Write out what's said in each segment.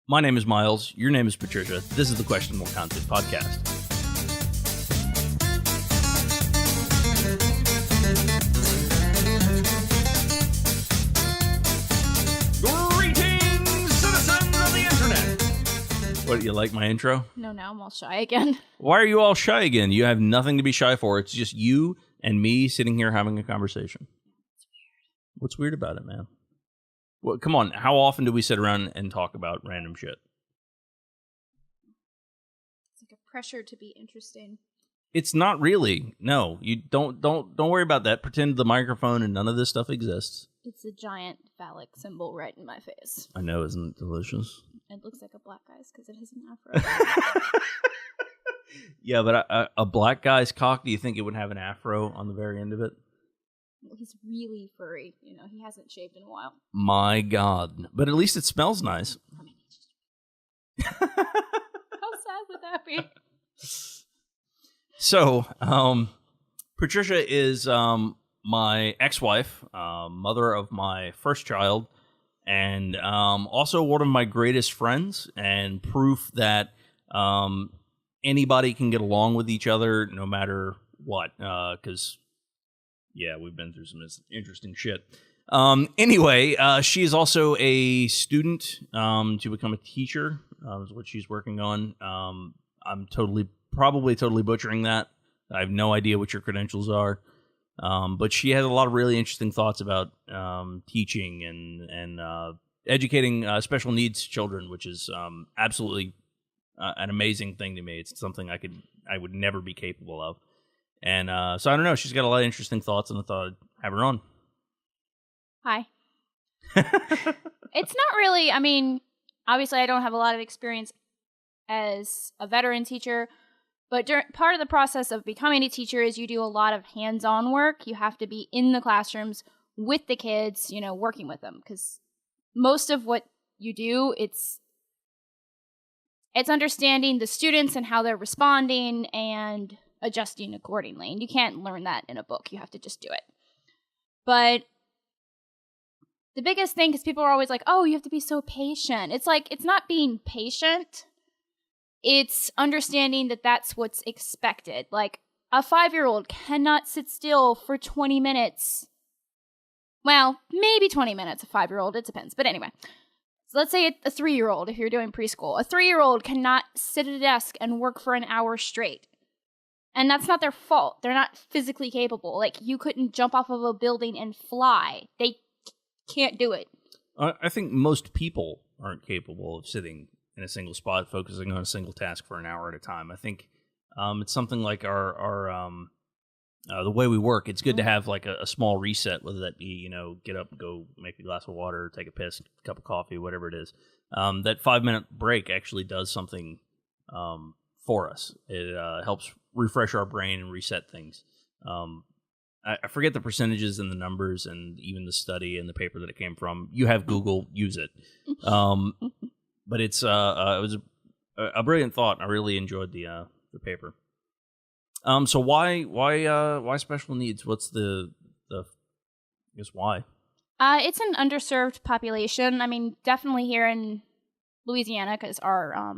My name is Miles. Your name is Patricia. This is the Questionable Content Podcast. Greetings, citizens of the internet. What, you like my intro? No, now I'm all shy again. Why are you all shy again? You have nothing to be shy for. It's just you and me sitting here having a conversation. It's weird. What's weird about it, man? Well, come on. How often do we sit around and talk about random shit? It's like a pressure to be interesting. It's not really. No, you don't worry about that. Pretend the microphone and none of this stuff exists. It's a giant phallic symbol right in my face. I know, isn't it delicious? It looks like a black guy's because it has an afro. Yeah, but a black guy's cock, do you think it would have an afro on the very end of it? He's really furry. You know, he hasn't shaved in a while. My God. But at least it smells nice. I mean, how sad would that be? So, Patricia is my ex-wife, mother of my first child, and also one of my greatest friends, and proof that anybody can get along with each other no matter what, because... yeah, we've been through some interesting shit. Anyway, she is also a student to become a teacher, is what she's working on. I'm probably totally butchering that. I have no idea what your credentials are. But she has a lot of really interesting thoughts about teaching and educating special needs children, which is absolutely an amazing thing to me. It's something I would never be capable of. And so I don't know. She's got a lot of interesting thoughts, and I thought I'd have her on. Hi. It's not really, I mean, obviously I don't have a lot of experience as a veteran teacher, but part of the process of becoming a teacher is you do a lot of hands-on work. You have to be in the classrooms with the kids, you know, working with them, because most of what you do, it's understanding the students and how they're responding and adjusting accordingly. And you can't learn that in a book. You have to just do it. But the biggest thing, because people are always like, oh, you have to be so patient. It's like, it's not being patient. It's understanding that that's what's expected. Like, a 5-year-old cannot sit still for 20 minutes. Well, maybe 20 minutes, a 5-year-old. It depends. But anyway. So let's say a 3-year-old, if you're doing preschool. A 3-year-old cannot sit at a desk and work for an hour straight. And that's not their fault. They're not physically capable. Like, you couldn't jump off of a building and fly. They can't do it. I think most people aren't capable of sitting in a single spot, focusing on a single task for an hour at a time. I think it's something like our the way we work. It's good to have like a small reset, whether that be, you know, get up, go make a glass of water, take a piss, cup of coffee, whatever it is. That 5-minute break actually does something for us. It helps refresh our brain and reset things. I forget the percentages and the numbers and even the study and the paper that it came from. You have Google, use it. But it was a brilliant thought. I really enjoyed the paper. So why special needs? What's the I guess why? It's an underserved population. I mean, definitely here in Louisiana, because our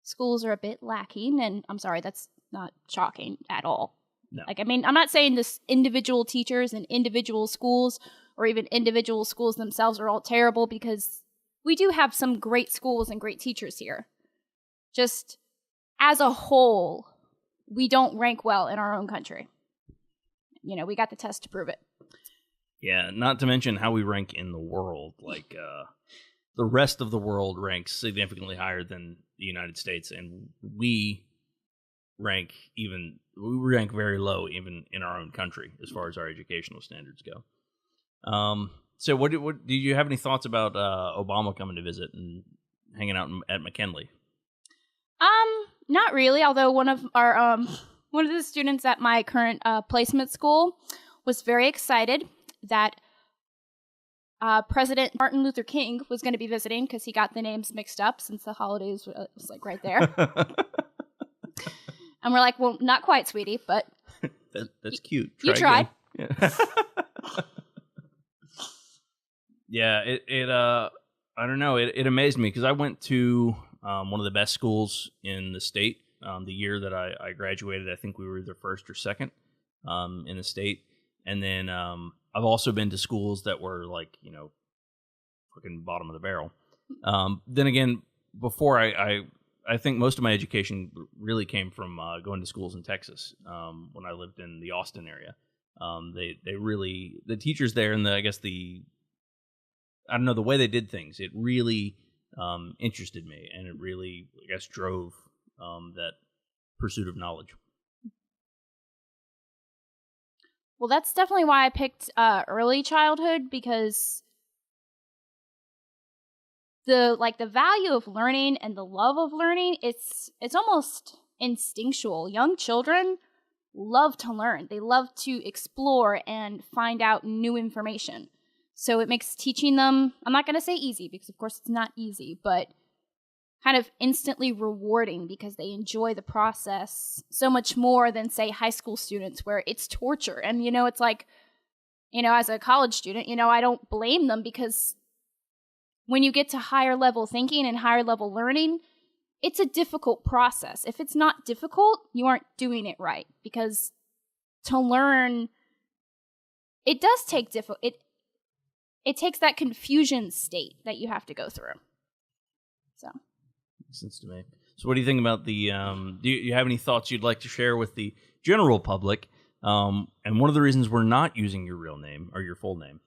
schools are a bit lacking, and I'm sorry, that's not shocking at all. No. Like, I mean, I'm not saying this individual teachers and individual schools or even individual schools themselves are all terrible, because we do have some great schools and great teachers here. Just as a whole, we don't rank well in our own country. You know, we got the test to prove it. Yeah, not to mention how we rank in the world. Like, the rest of the world ranks significantly higher than the United States, and we rank very low even in our own country as far as our educational standards go. So what do you have any thoughts about Obama coming to visit and hanging out at McKinley? Not really, although one of the students at my current placement school was very excited that President Martin Luther King was going to be visiting, because he got the names mixed up since the holidays was like right there. And we're like, well, not quite, sweetie, but that's cute. You tried. Yeah. Yeah, I don't know. It amazed me because I went to one of the best schools in the state the year that I graduated. I think we were either first or second in the state. And then I've also been to schools that were like, fucking bottom of the barrel. Then again, before I think most of my education really came from going to schools in Texas when I lived in the Austin area. They really, the teachers there and I don't know, the way they did things, it really interested me, and it really, I guess, drove that pursuit of knowledge. Well, that's definitely why I picked early childhood, because the value of learning and the love of learning, it's almost instinctual. Young children love to learn. They love to explore and find out new information. So it makes teaching them, I'm not going to say easy, because of course it's not easy, but kind of instantly rewarding, because they enjoy the process so much more than, say, high school students, where it's torture. And, it's like, as a college student, I don't blame them, because when you get to higher level thinking and higher level learning, it's a difficult process. If it's not difficult, you aren't doing it right, because to learn, it does take it takes that confusion state that you have to go through. So, makes sense to me. So, what do you think about the? Do you have any thoughts you'd like to share with the general public? And one of the reasons we're not using your real name or your full name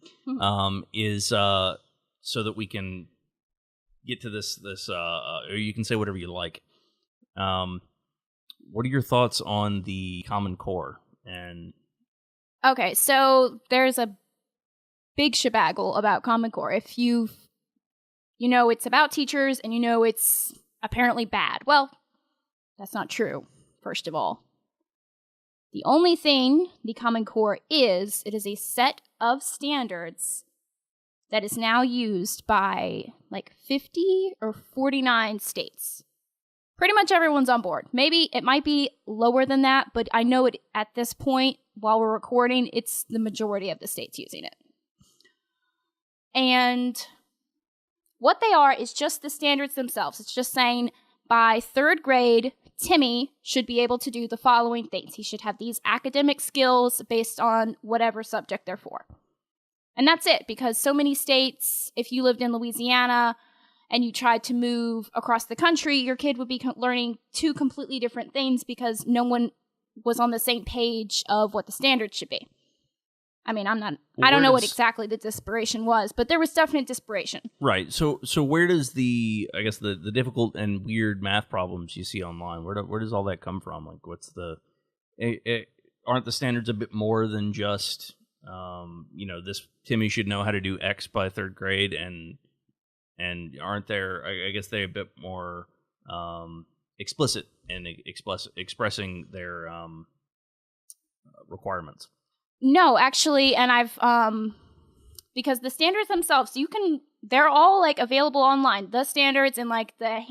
is so that we can get to this. Or you can say whatever you like. What are your thoughts on the Common Core? And okay, so there's a big shebaggle about Common Core. If it's about teachers and it's apparently bad. Well, that's not true, first of all. The only thing the Common Core is, it is a set of standards that is now used by like 50 or 49 states. Pretty much everyone's on board. Maybe it might be lower than that, but I know it at this point, while we're recording, it's the majority of the states using it. And what they are is just the standards themselves. It's just saying by third grade, Timmy should be able to do the following things. He should have these academic skills based on whatever subject they're for. And that's it, because so many states, if you lived in Louisiana and you tried to move across the country, your kid would be learning two completely different things because no one was on the same page of what the standards should be. I mean, I don't know what exactly the disparation was, but there was definite disparation. Right. So where does the difficult and weird math problems you see online, where does all that come from? Like, what's aren't the standards a bit more than just, this Timmy should know how to do X by third grade, and aren't there, I guess they're a bit more explicit in expressing their requirements? No, actually, and I've because the standards themselves, they're all like available online. The standards and like the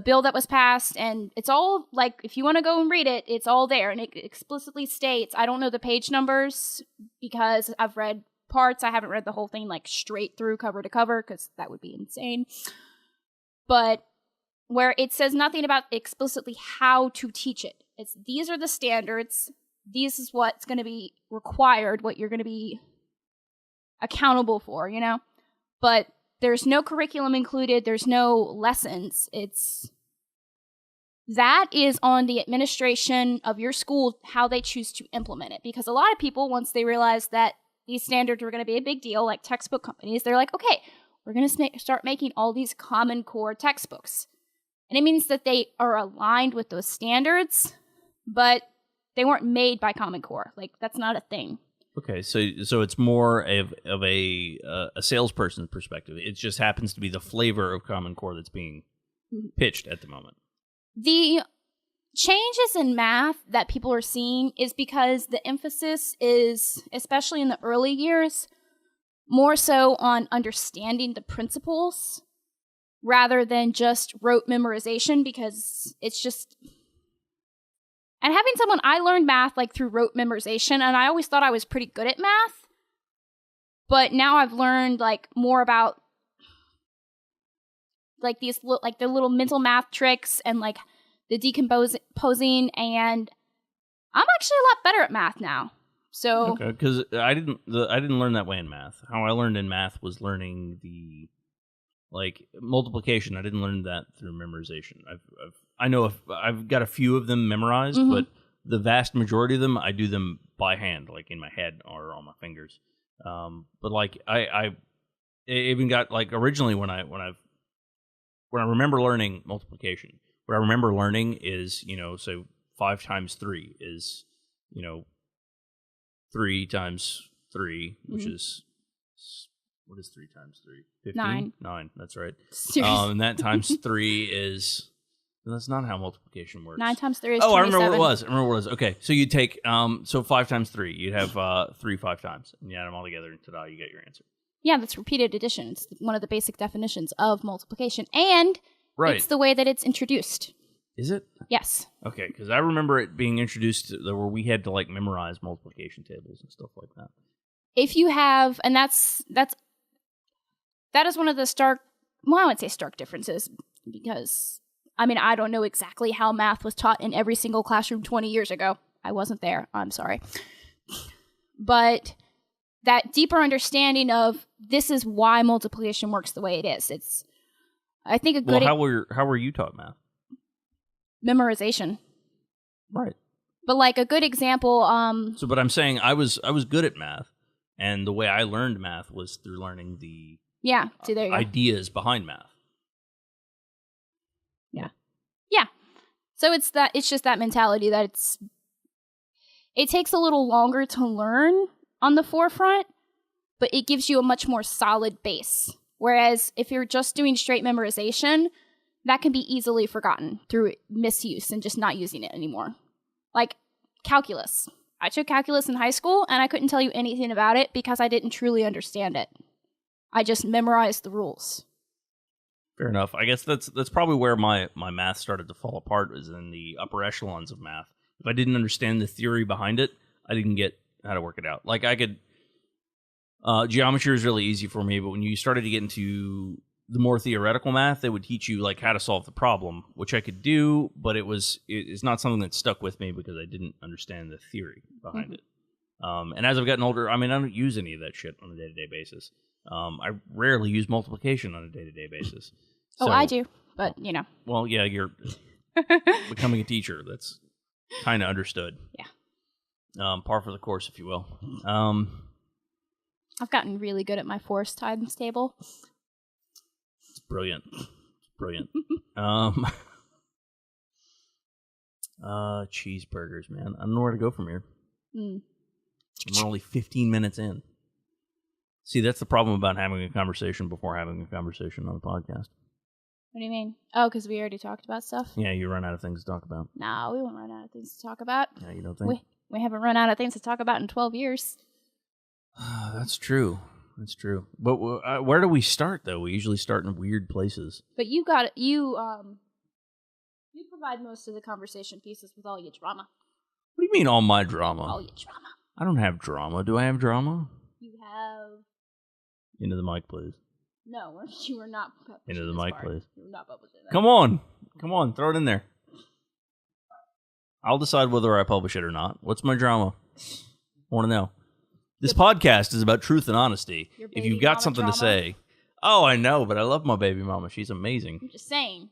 bill that was passed, and it's all like, if you want to go and read it, it's all there, and it explicitly states, I don't know the page numbers because I've read parts, I haven't read the whole thing like straight through cover to cover, because that would be insane. But where it says nothing about explicitly how to teach it. These are the standards. This is what's going to be required, what you're going to be accountable for, But there's no curriculum included. There's no lessons. That is on the administration of your school, how they choose to implement it. Because a lot of people, once they realize that these standards are going to be a big deal, like textbook companies, they're like, okay, we're going to start making all these Common Core textbooks. And it means that they are aligned with those standards, but they weren't made by Common Core. Like, that's not a thing. Okay, so it's more of a salesperson's perspective. It just happens to be the flavor of Common Core that's being pitched at the moment. The changes in math that people are seeing is because the emphasis is, especially in the early years, more so on understanding the principles rather than just rote memorization, because it's just... And I learned math like through rote memorization, and I always thought I was pretty good at math. But now I've learned like more about like these like the little mental math tricks and like the decomposing, and I'm actually a lot better at math now. So okay, because I didn't learn that way in math. How I learned in math was learning the like multiplication. I didn't learn that through memorization. I've got a few of them memorized, but the vast majority of them I do them by hand, like in my head or on my fingers. But like I even got like originally when I remember learning multiplication, what I remember learning is, so 5 times 3 is, 3 times 3, which is, what is 3 times 3? 15? 9, that's right. And that times 3 is, that's not how multiplication works. 9 times 3 is 27. I remember what it was. Okay, so you take, so 5 times 3, you'd have 3 5 times, and you add them all together, and ta-da, you get your answer. Yeah, that's repeated addition. It's one of the basic definitions of multiplication, and it's the way that it's introduced. Is it? Yes. Okay, because I remember it being introduced where we had to like memorize multiplication tables and stuff like that. If you have, and that is one of the stark, well, I wouldn't say stark differences, because, I mean, I don't know exactly how math was taught in every single classroom 20 years ago. I wasn't there. I'm sorry. But that deeper understanding of this is why multiplication works the way it is. It's, I think, a good... Well, how were you taught math? Memorization. Right. But like a good example... but I'm saying I was good at math, and the way I learned math was through learning the there you ideas behind math. Yeah. So it's just that mentality that it takes a little longer to learn on the forefront, but it gives you a much more solid base. Whereas if you're just doing straight memorization, that can be easily forgotten through misuse and just not using it anymore. Like calculus. I took calculus in high school, and I couldn't tell you anything about it because I didn't truly understand it. I just memorized the rules. Fair enough. I guess that's probably where my math started to fall apart, was in the upper echelons of math. If I didn't understand the theory behind it, I didn't get how to work it out. Like I could... geometry was really easy for me, but when you started to get into the more theoretical math, they would teach you like how to solve the problem, which I could do, but it's not something that stuck with me because I didn't understand the theory behind it. And as I've gotten older, I mean, I don't use any of that shit on a day-to-day basis. I rarely use multiplication on a day-to-day basis. So, I do, but Well, yeah, you're becoming a teacher. That's kind of understood. Yeah. Par for the course, if you will. I've gotten really good at my force times table. It's brilliant. Cheeseburgers, man. I don't know where to go from here. We're only 15 minutes in. See, that's the problem about having a conversation before having a conversation on the podcast. What do you mean? Oh, because we already talked about stuff? Yeah, you run out of things to talk about. No, we won't run out of things to talk about. Yeah, you don't think? We haven't run out of things to talk about in 12 years. That's true. But where do we start, though? We usually start in weird places. But you provide most of the conversation pieces with all your drama. What do you mean all my drama? All your drama. I don't have drama. Do I have drama? You have... Into the mic, please. No, you are not publishing Into the mic, please. You're not publishing that. Come on, throw it in there. I'll decide whether I publish it or not. What's my drama? I want to know. This podcast is about truth and honesty. If you've got something to say. Oh, I know, but I love my baby mama. She's amazing. I'm just saying.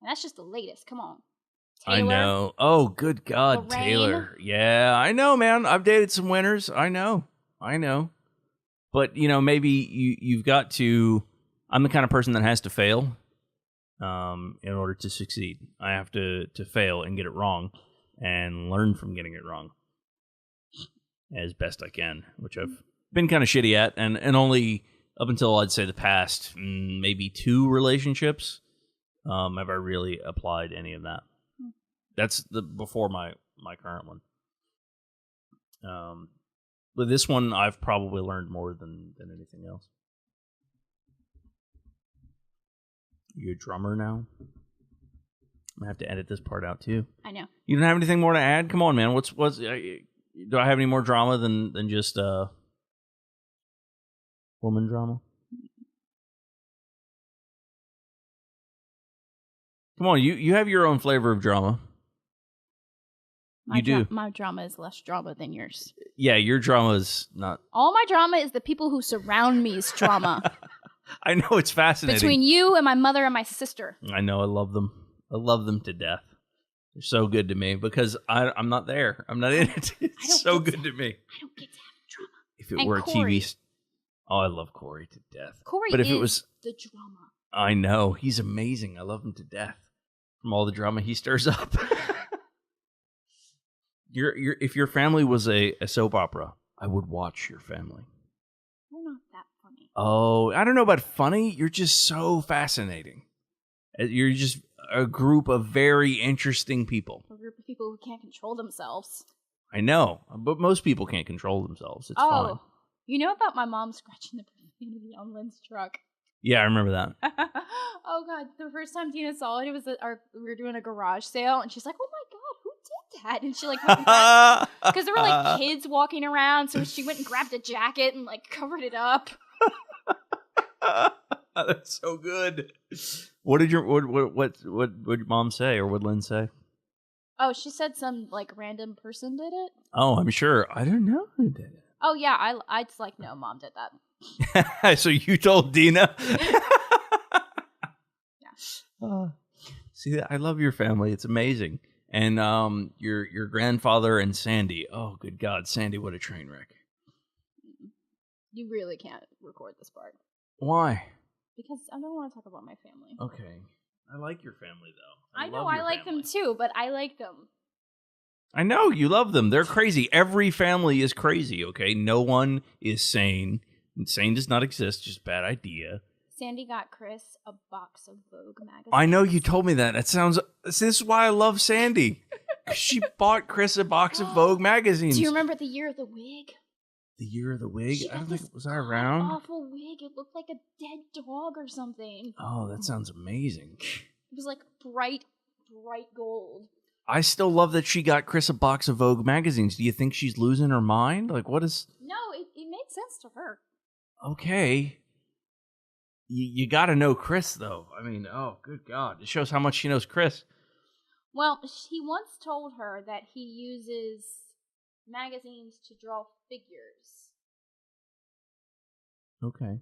And that's just the latest. Come on. Taylor, I know. Oh, good God, Lorraine. Taylor. Yeah, I know, man. I've dated some winners. I know. But, maybe you've got to... I'm the kind of person that has to fail in order to succeed. I have to fail and get it wrong and learn from getting it wrong as best I can, which I've been kind of shitty at. And only up until, I'd say, the past maybe 2 relationships have I really applied any of that. That's before my current one. With this one, I've probably learned more than anything else. You a drummer now? I'm gonna have to edit this part out too. I know. You don't have anything more to add? Come on, man. What's do I have any more drama than just Woman drama. Come on, you have your own flavor of drama. You do. My drama is less drama than yours. Yeah, your drama is not. All my drama is the people who surround me's drama. I know, it's fascinating. Between you and my mother and my sister. I know, I love them. I love them to death. They're so good to me because I'm not there. I'm not in it. It's so good to me. I don't get to have drama. If it And were a Corey. TV. Oh, I love Corey to death. Corey But if is it was, the drama. I know, he's amazing. I love him to death from all the drama he stirs up. If your family was a soap opera, I would watch your family. You're not that funny. Oh, I don't know about funny. You're just so fascinating. You're just a group of very interesting people. A group of people who can't control themselves. I know, but most people can't control themselves. It's fine. You know about my mom scratching the profanity on Lynn's truck? Yeah, I remember that. Oh god, the first time Tina saw it, it was we were doing a garage sale, and she's like, "Oh my god, who did that?" And she like, because there were like kids walking around, so she went and grabbed a jacket and like covered it up. That's so good. What did your what your mom say, or what Lynn say? Oh, she said some like random person did it. Oh, I'm sure. I don't know who did it. Oh yeah, I just like no, mom did that. So you told Dina? Yeah. See, I love your family. It's amazing. And your grandfather and Sandy. Oh, good God, Sandy! What a train wreck. You really can't record this part. Why? Because I don't want to talk about my family. Okay, I like your family though. I know I like them too, but I like them. I know you love them. They're crazy. Every family is crazy. Okay, no one is sane. Sane does not exist. Just bad idea. Sandy got Chris a box of Vogue magazines. I know you told me that. This is why I love Sandy. She bought Chris a box of Vogue magazines. Do you remember the year of the wig? The year of the wig? She I don't got think was I around. Awful wig. It looked like a dead dog or something. Oh, that sounds amazing. It was like bright gold. I still love that she got Chris a box of Vogue magazines. Do you think she's losing her mind? Like, what is? No, it made sense to her. Okay. You got to know Chris, though. I mean, oh, good God. It shows how much she knows Chris. Well, he once told her that he uses magazines to draw figures. Okay.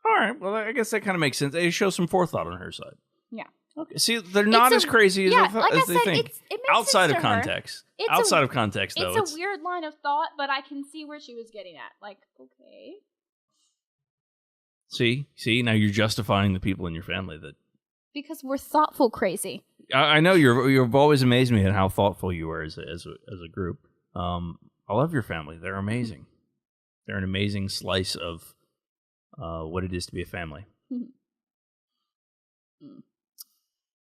All right. Well, I guess that kind of makes sense. It shows some forethought on her side. Yeah. Okay. See, they're not as crazy as, as they think. It makes outside sense of to her. context. Outside of context, though. It's a weird line of thought, but I can see where she was getting at. Like, okay. See, now you're justifying the people in your family that. Because we're thoughtful crazy. I know you've always amazed me at how thoughtful you are as a group. I love your family. They're amazing. They're an amazing slice of what it is to be a family.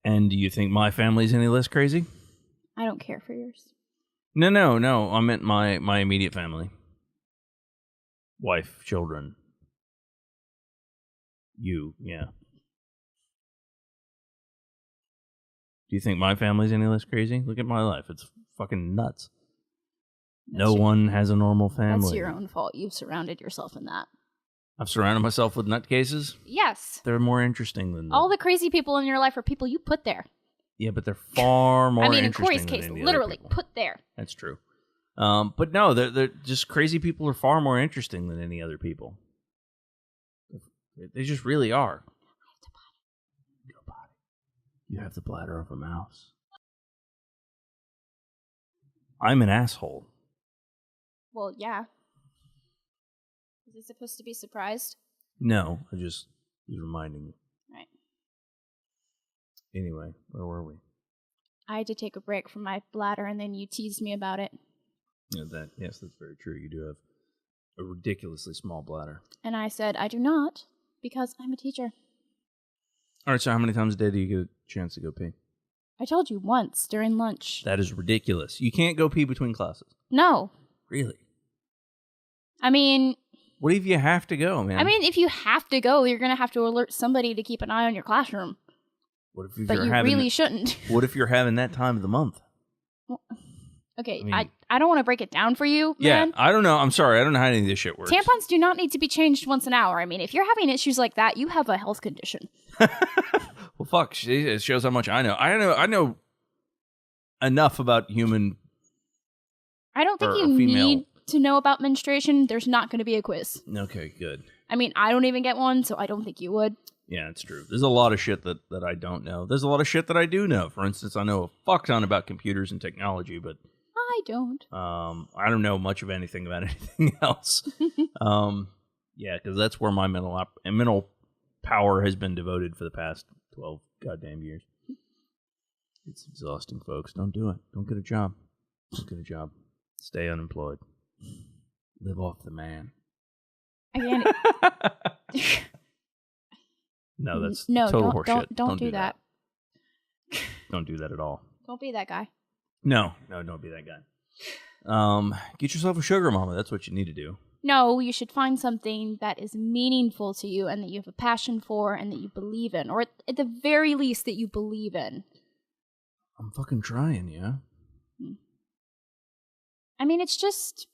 And do you think my family's any less crazy? I don't care for yours. No. I meant my immediate family. Wife, children. You, yeah. Do you think my family's any less crazy? Look at my life. It's fucking nuts. No one has a normal family. That's your own fault. You've surrounded yourself in that. I've surrounded myself with nutcases? Yes. They're more interesting than all the crazy people in your life are people you put there. Yeah, but they're far more interesting. In Corey's case, literally put there. That's true. But no, they're just crazy people are far more interesting than any other people. They just really are. Your body. You have the bladder of a mouse. I'm an asshole. Well, yeah. Is it supposed to be surprised? No, I just was reminding you. Right. Anyway, where were we? I had to take a break from my bladder, and then you teased me about it. Yeah, yes, that's very true. You do have a ridiculously small bladder. And I said, I do not, because I'm a teacher. All right, so how many times a day do you get a chance to go pee? I told you once, during lunch. That is ridiculous. You can't go pee between classes. No. Really? I mean... What if you have to go, man? I mean, if you have to go, you're going to have to alert somebody to keep an eye on your classroom. What if but you really shouldn't. What if you're having that time of the month? Well, Okay, I mean- I don't want to break it down for you, Yeah, man. I don't know. I'm sorry. I don't know how any of this shit works. Tampons do not need to be changed once an hour. I mean, if you're having issues like that, you have a health condition. Well, fuck. It shows how much I know. I know enough about human. I don't think Or you female. need to know about menstruation. There's not going to be a quiz. Okay, good. I mean, I don't even get one, so I don't think you would. Yeah, it's true. There's a lot of shit that I don't know. There's a lot of shit that I do know. For instance, I know a fuck ton about computers and technology, but I don't. I don't know much of anything about anything else. Yeah, because that's where my mental power has been devoted for the past 12 goddamn years. It's exhausting, folks. Don't do it. Don't get a job. Don't get a job. Stay unemployed. Live off the man. Again, No, that's no, total don't, horseshit. don't do that. Don't do that at all. Don't be that guy. No, don't be that guy. Get yourself a sugar mama. That's what you need to do. No, you should find something that is meaningful to you and that you have a passion for and that you believe in, or at the very least that you believe in. I'm fucking trying, yeah. I mean, it's just,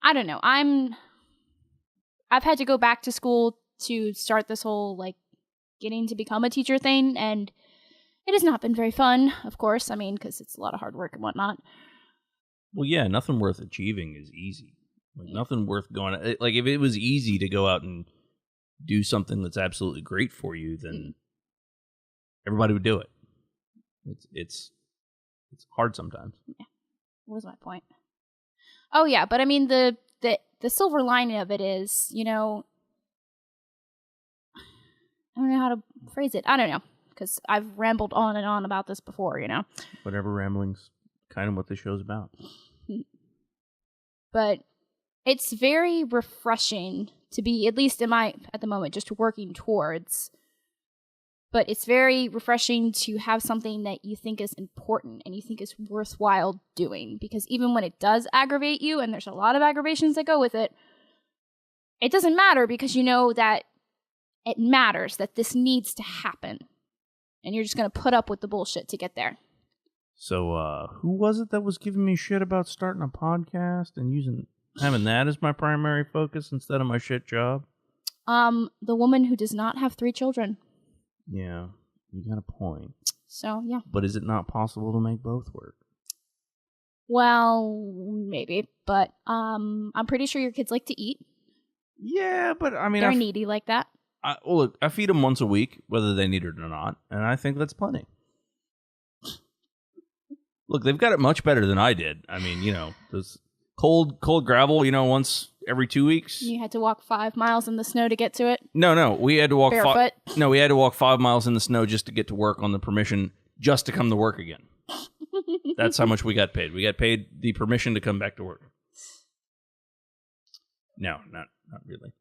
I don't know. I've had to go back to school to start this whole, like, getting to become a teacher thing, and it has not been very fun, of course. I mean, because it's a lot of hard work and whatnot. Well, yeah, nothing worth achieving is easy. Like, nothing worth going. Like, if it was easy to go out and do something that's absolutely great for you, then everybody would do it. It's hard sometimes. Yeah. What was my point? Oh yeah, but I mean the silver lining of it is, you know, I don't know how to phrase it. I don't know, because I've rambled on and on about this before, you know. Whatever ramblings, kind of what the show's about. But it's very refreshing to be, at least at the moment, just working towards. But it's very refreshing to have something that you think is important and you think is worthwhile doing. Because even when it does aggravate you, and there's a lot of aggravations that go with it, it doesn't matter because you know that it matters, that this needs to happen. And you're just going to put up with the bullshit to get there. So, who was it that was giving me shit about starting a podcast and having that as my primary focus instead of my shit job? The woman who does not have 3 children. Yeah, you got a point. So, yeah. But is it not possible to make both work? Well, maybe. But I'm pretty sure your kids like to eat. Yeah, but I mean... They're needy like that. Well, look, I feed them once a week, whether they need it or not, and I think that's plenty. Look, they've got it much better than I did. I mean, you know, this cold gravel, you know, once every 2 weeks. You had to walk 5 miles in the snow to get to it? No, we had to walk barefoot? we had to walk 5 miles in the snow just to get to work on the permission just to come to work again. That's how much we got paid. We got paid the permission to come back to work. No, not really.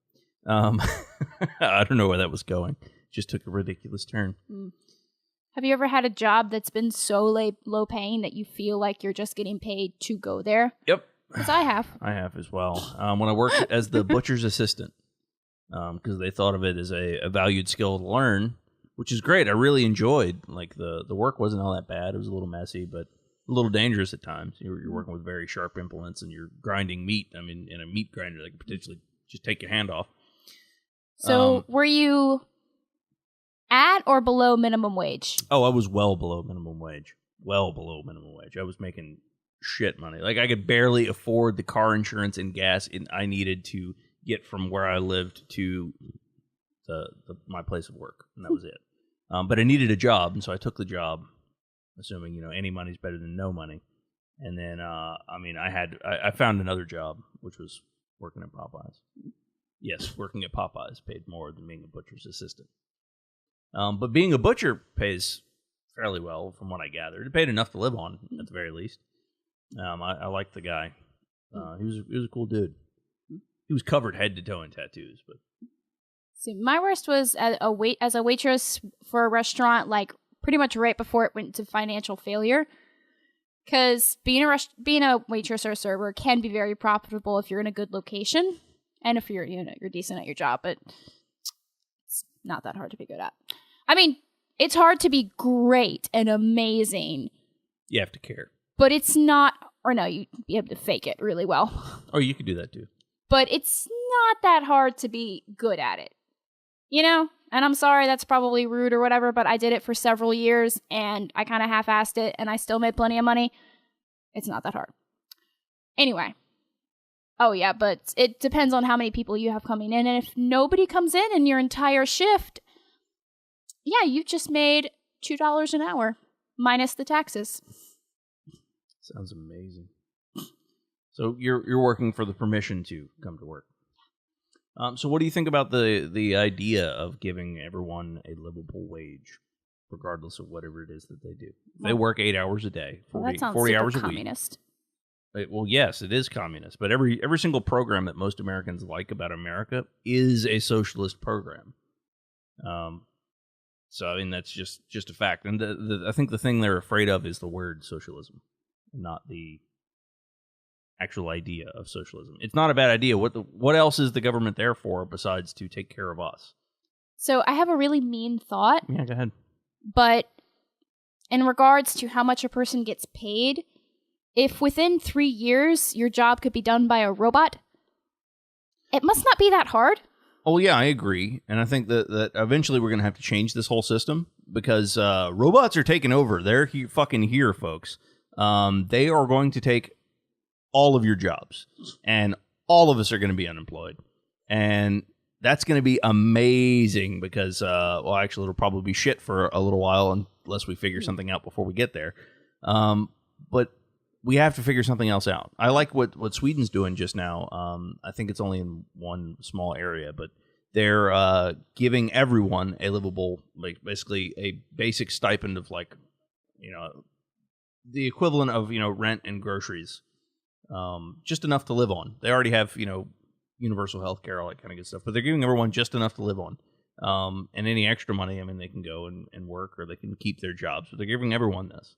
I don't know where that was going. Just took a ridiculous turn. Have you ever had a job that's been so low paying that you feel like you're just getting paid to go there? Yep. Because I have. I have as well. When I worked as the butcher's assistant, because they thought of it as a valued skill to learn, which is great. I really enjoyed. Like the work wasn't all that bad. It was a little messy, but a little dangerous at times. You're working with very sharp implements and you're grinding meat. I mean, in a meat grinder that could potentially just take your hand off. So were you at or below minimum wage? Oh, I was well below minimum wage. Well below minimum wage. I was making shit money. Like, I could barely afford the car insurance and gas I needed to get from where I lived to my place of work, and that was it. But I needed a job, and so I took the job, assuming, you know, any money's better than no money. And then, I found another job, which was working at Popeyes. Yes, working at Popeyes paid more than being a butcher's assistant. But being a butcher pays fairly well, from what I gathered. It paid enough to live on, at the very least. I liked the guy. He was a cool dude. He was covered head to toe in tattoos. But see, my worst was as a waitress for a restaurant, like pretty much right before it went to financial failure. Because being a waitress or a server can be very profitable if you're in a good location. And if you're decent at your job, but it's not that hard to be good at. I mean, it's hard to be great and amazing. you have to care. But it's not or no, you'd be able to fake it really well. Oh, you could do that too. But it's not that hard to be good at it, you know? And I'm sorry, that's probably rude or whatever, but I did it for several years and I kind of half-assed it and I still made plenty of money. It's not that hard. Anyway. Oh yeah, but it depends on how many people you have coming in. And if nobody comes in your entire shift, yeah, you've just made $2 an hour minus the taxes. Sounds amazing. So you're working for the permission to come to work. So what do you think about the idea of giving everyone a livable wage, regardless of whatever it is that they do? They work 8 hours a day, 40 hours a communist. Week. Well, yes, it is communist, but every single program that most Americans like about America is a socialist program. So I mean that's just a fact, and I think the thing they're afraid of is the word socialism, not the actual idea of socialism. It's not a bad idea. What else is the government there for besides to take care of us? So I have a really mean thought. Yeah, go ahead. But in regards to how much a person gets paid, if within 3 years your job could be done by a robot, it must not be that hard. Oh, yeah, I agree. And I think that eventually we're going to have to change this whole system because robots are taking over. They're fucking here, folks. They are going to take all of your jobs, and all of us are going to be unemployed. And that's going to be amazing because, well, actually, it'll probably be shit for a little while unless we figure something out before we get there. But we have to figure something else out. I like what Sweden's doing just now. I think it's only in one small area, but they're giving everyone a livable, like basically a basic stipend of like, you know, the equivalent of, you know, rent and groceries. Just enough to live on. They already have, you know, universal health care, all that kind of good stuff, but they're giving everyone just enough to live on. And any extra money, I mean, they can go and work or they can keep their jobs, but they're giving everyone this.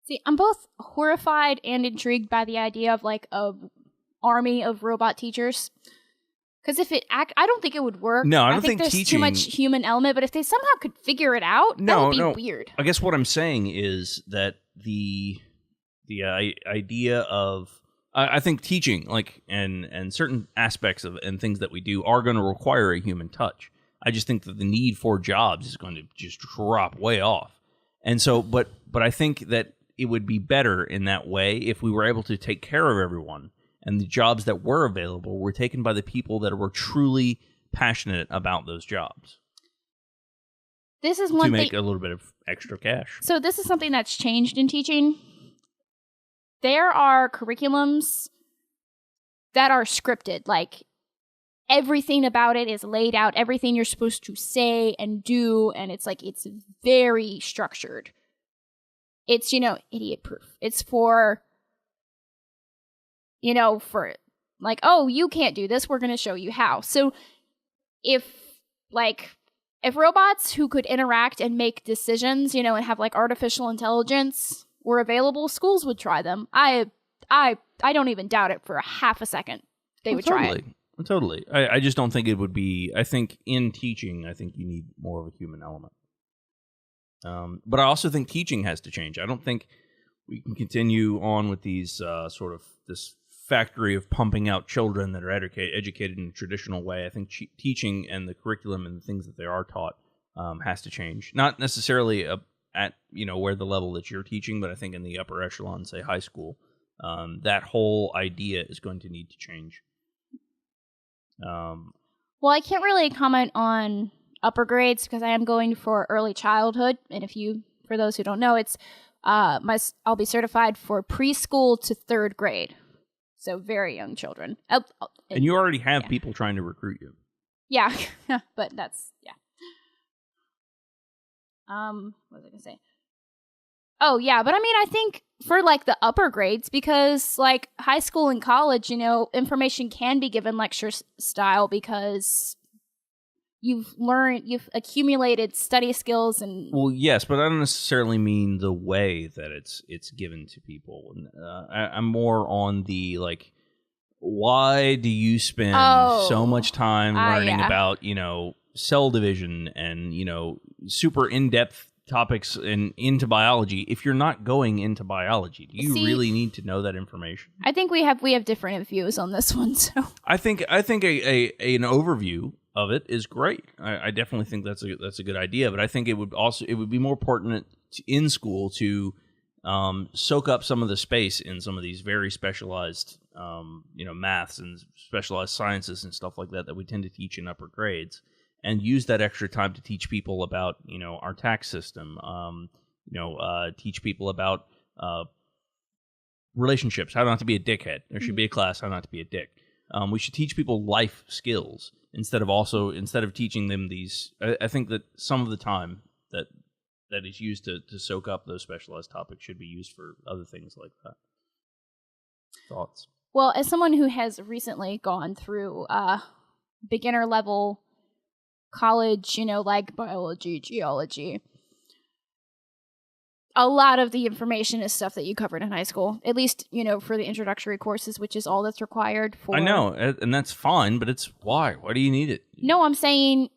See, I'm both horrified and intrigued by the idea of like a army of robot teachers. Because I don't think it would work. No, I don't think there's teaching, too much human element, but if they somehow could figure it out, that would be weird. I guess what I'm saying is that the idea of I think teaching, like, and certain aspects of and things that we do are going to require a human touch. I just think that the need for jobs is going to just drop way off. And so, but I think that it would be better in that way if we were able to take care of everyone, and the jobs that were available were taken by the people that were truly passionate about those jobs. This is one to make a little bit of extra cash. So this is something that's changed in teaching. There are curriculums that are scripted, like everything about it is laid out, everything you're supposed to say and do, and it's like it's very structured. It's, you know, idiot proof. It's for, you know, for like, oh, you can't do this, we're going to show you how. So if robots who could interact and make decisions, you know, and have like artificial intelligence were available, schools would try them. I don't even doubt it for a half a second. They would try it. Totally. I just don't think it would be. I think in teaching, I think you need more of a human element. But I also think teaching has to change. I don't think we can continue on with these sort of this factory of pumping out children that are educated in a traditional way. I think teaching and the curriculum and the things that they are taught has to change. Not necessarily at, you know, where the level that you're teaching, but I think in the upper echelon, say high school, that whole idea is going to need to change. Well, I can't really comment on upper grades because I am going for early childhood, and for those who don't know, it's I'll be certified for preschool to 3rd grade, so very young children. And you already have people trying to recruit you. Yeah, but that's what was I gonna say? Oh yeah, but I mean, I think for like the upper grades, because like high school and college, you know, information can be given lecture style because you've accumulated study skills and. Well, yes, but I don't necessarily mean the way that it's given to people. I'm more on the like, why do you spend so much time learning about, you know, cell division and, you know, super in-depth topics into biology if you're not going into biology? Do you See, really need to know that information? I think we have different views on this one. So I think an overview of it is great. I definitely think that's a good idea, but I think it would be more pertinent in school to soak up some of the space in some of these very specialized maths and specialized sciences and stuff like that we tend to teach in upper grades, and use that extra time to teach people about our tax system, teach people about relationships, how not to be a dickhead. There should be a class how not to be a dick. We should teach people life skills instead of teaching them these. I think that some of the time that is used to soak up those specialized topics should be used for other things like that. Thoughts? Well, as someone who has recently gone through beginner level college, like biology, geology, a lot of the information is stuff that you covered in high school, at least, for the introductory courses, which is all that's required for... I know, and that's fine, but it's why? Why do you need it? No, I'm saying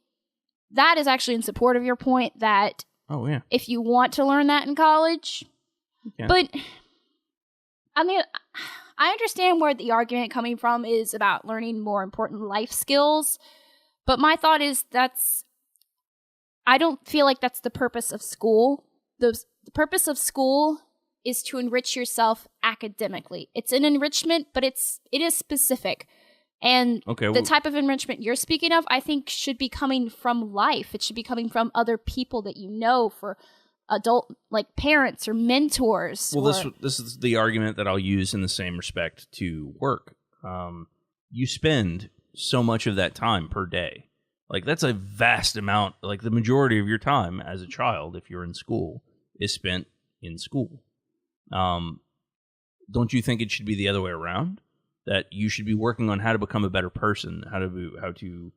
that is actually in support of your point that if you want to learn that in college, but I mean, I understand where the argument coming from is about learning more important life skills, but my thought is I don't feel like that's the purpose of school. The purpose of school is to enrich yourself academically. It's an enrichment, but it is specific. And the type of enrichment you're speaking of, I think, should be coming from life. It should be coming from other people that you know, for adult, like parents or mentors. Well, this is the argument that I'll use in the same respect to work. You spend so much of that time per day. Like, that's a vast amount. Like, the majority of your time as a child, if you're in school, is spent in school. Don't you think it should be the other way around? That you should be working on how to become a better person, how to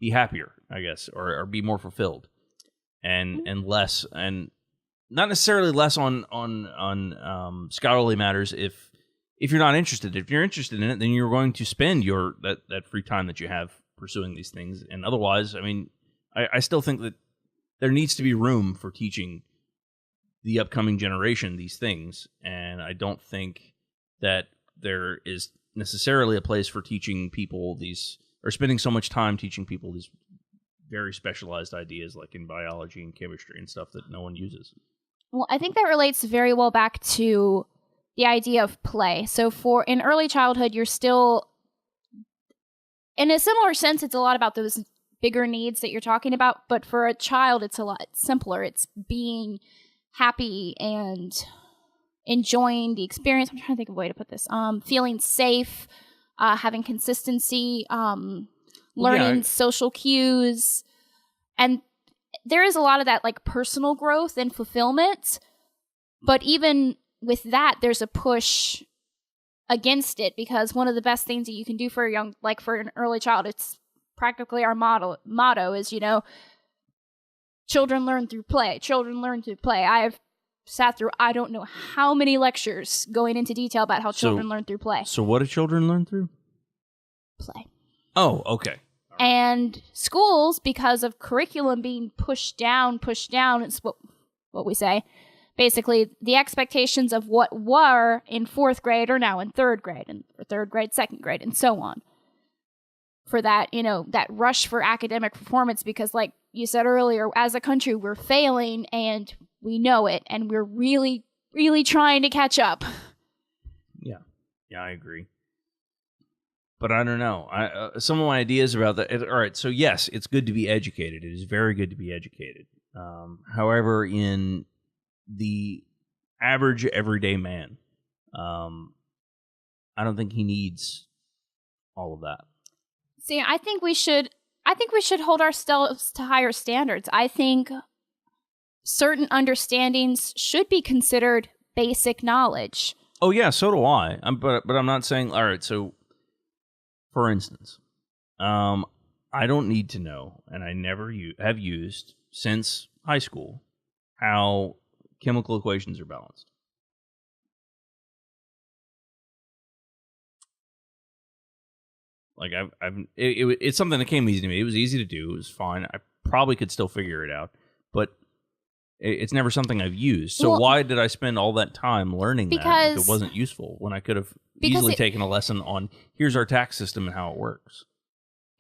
be happier, I guess, or be more fulfilled, and less, and not necessarily less on scholarly matters. If you're not interested, if you're interested in it, then you're going to spend that free time that you have pursuing these things. And otherwise, I mean, I still think that there needs to be room for teaching the upcoming generation these things, and I don't think that there is necessarily a place for teaching people these, or spending so much time teaching people these very specialized ideas like in biology and chemistry and stuff that no one uses. Well, I think that relates very well back to the idea of play. So in early childhood, you're still, in a similar sense, it's a lot about those bigger needs that you're talking about, but for a child, it's a lot simpler. It's being happy and enjoying the experience. I'm trying to think of a way to put this. Feeling safe, having consistency, learning social cues. And there is a lot of that, like, personal growth and fulfillment. But even with that, there's a push against it, because one of the best things that you can do for for an early child, it's practically our motto is, children learn through play. Children learn through play. I have sat through I don't know how many lectures going into detail about how children learn through play. So what do children learn through? Play. Oh, okay. And schools, because of curriculum being pushed down, it's what we say. Basically, the expectations of what were in 4th grade are now in 3rd grade, and for 3rd grade, 2nd grade, and so on. For that, that rush for academic performance, because like you said earlier, as a country, we're failing and we know it, and we're really, really trying to catch up. Yeah, I agree. But I don't know. Some of my ideas about that. All right, so yes, it's good to be educated. It is very good to be educated. However, in the average everyday man, I don't think he needs all of that. See, I think we should hold ourselves to higher standards. I think certain understandings should be considered basic knowledge. Oh yeah, so do I. But I'm not saying. All right, so for instance, I don't need to know, and I never have used since high school, how chemical equations are balanced. Like it's something that came easy to me. It was easy to do. It was fine. I probably could still figure it out, but It's never something I've used. So Well, why did I spend all that time learning that if because- it wasn't useful when I could have Because easily it- taken a lesson on here's our tax system and how it works?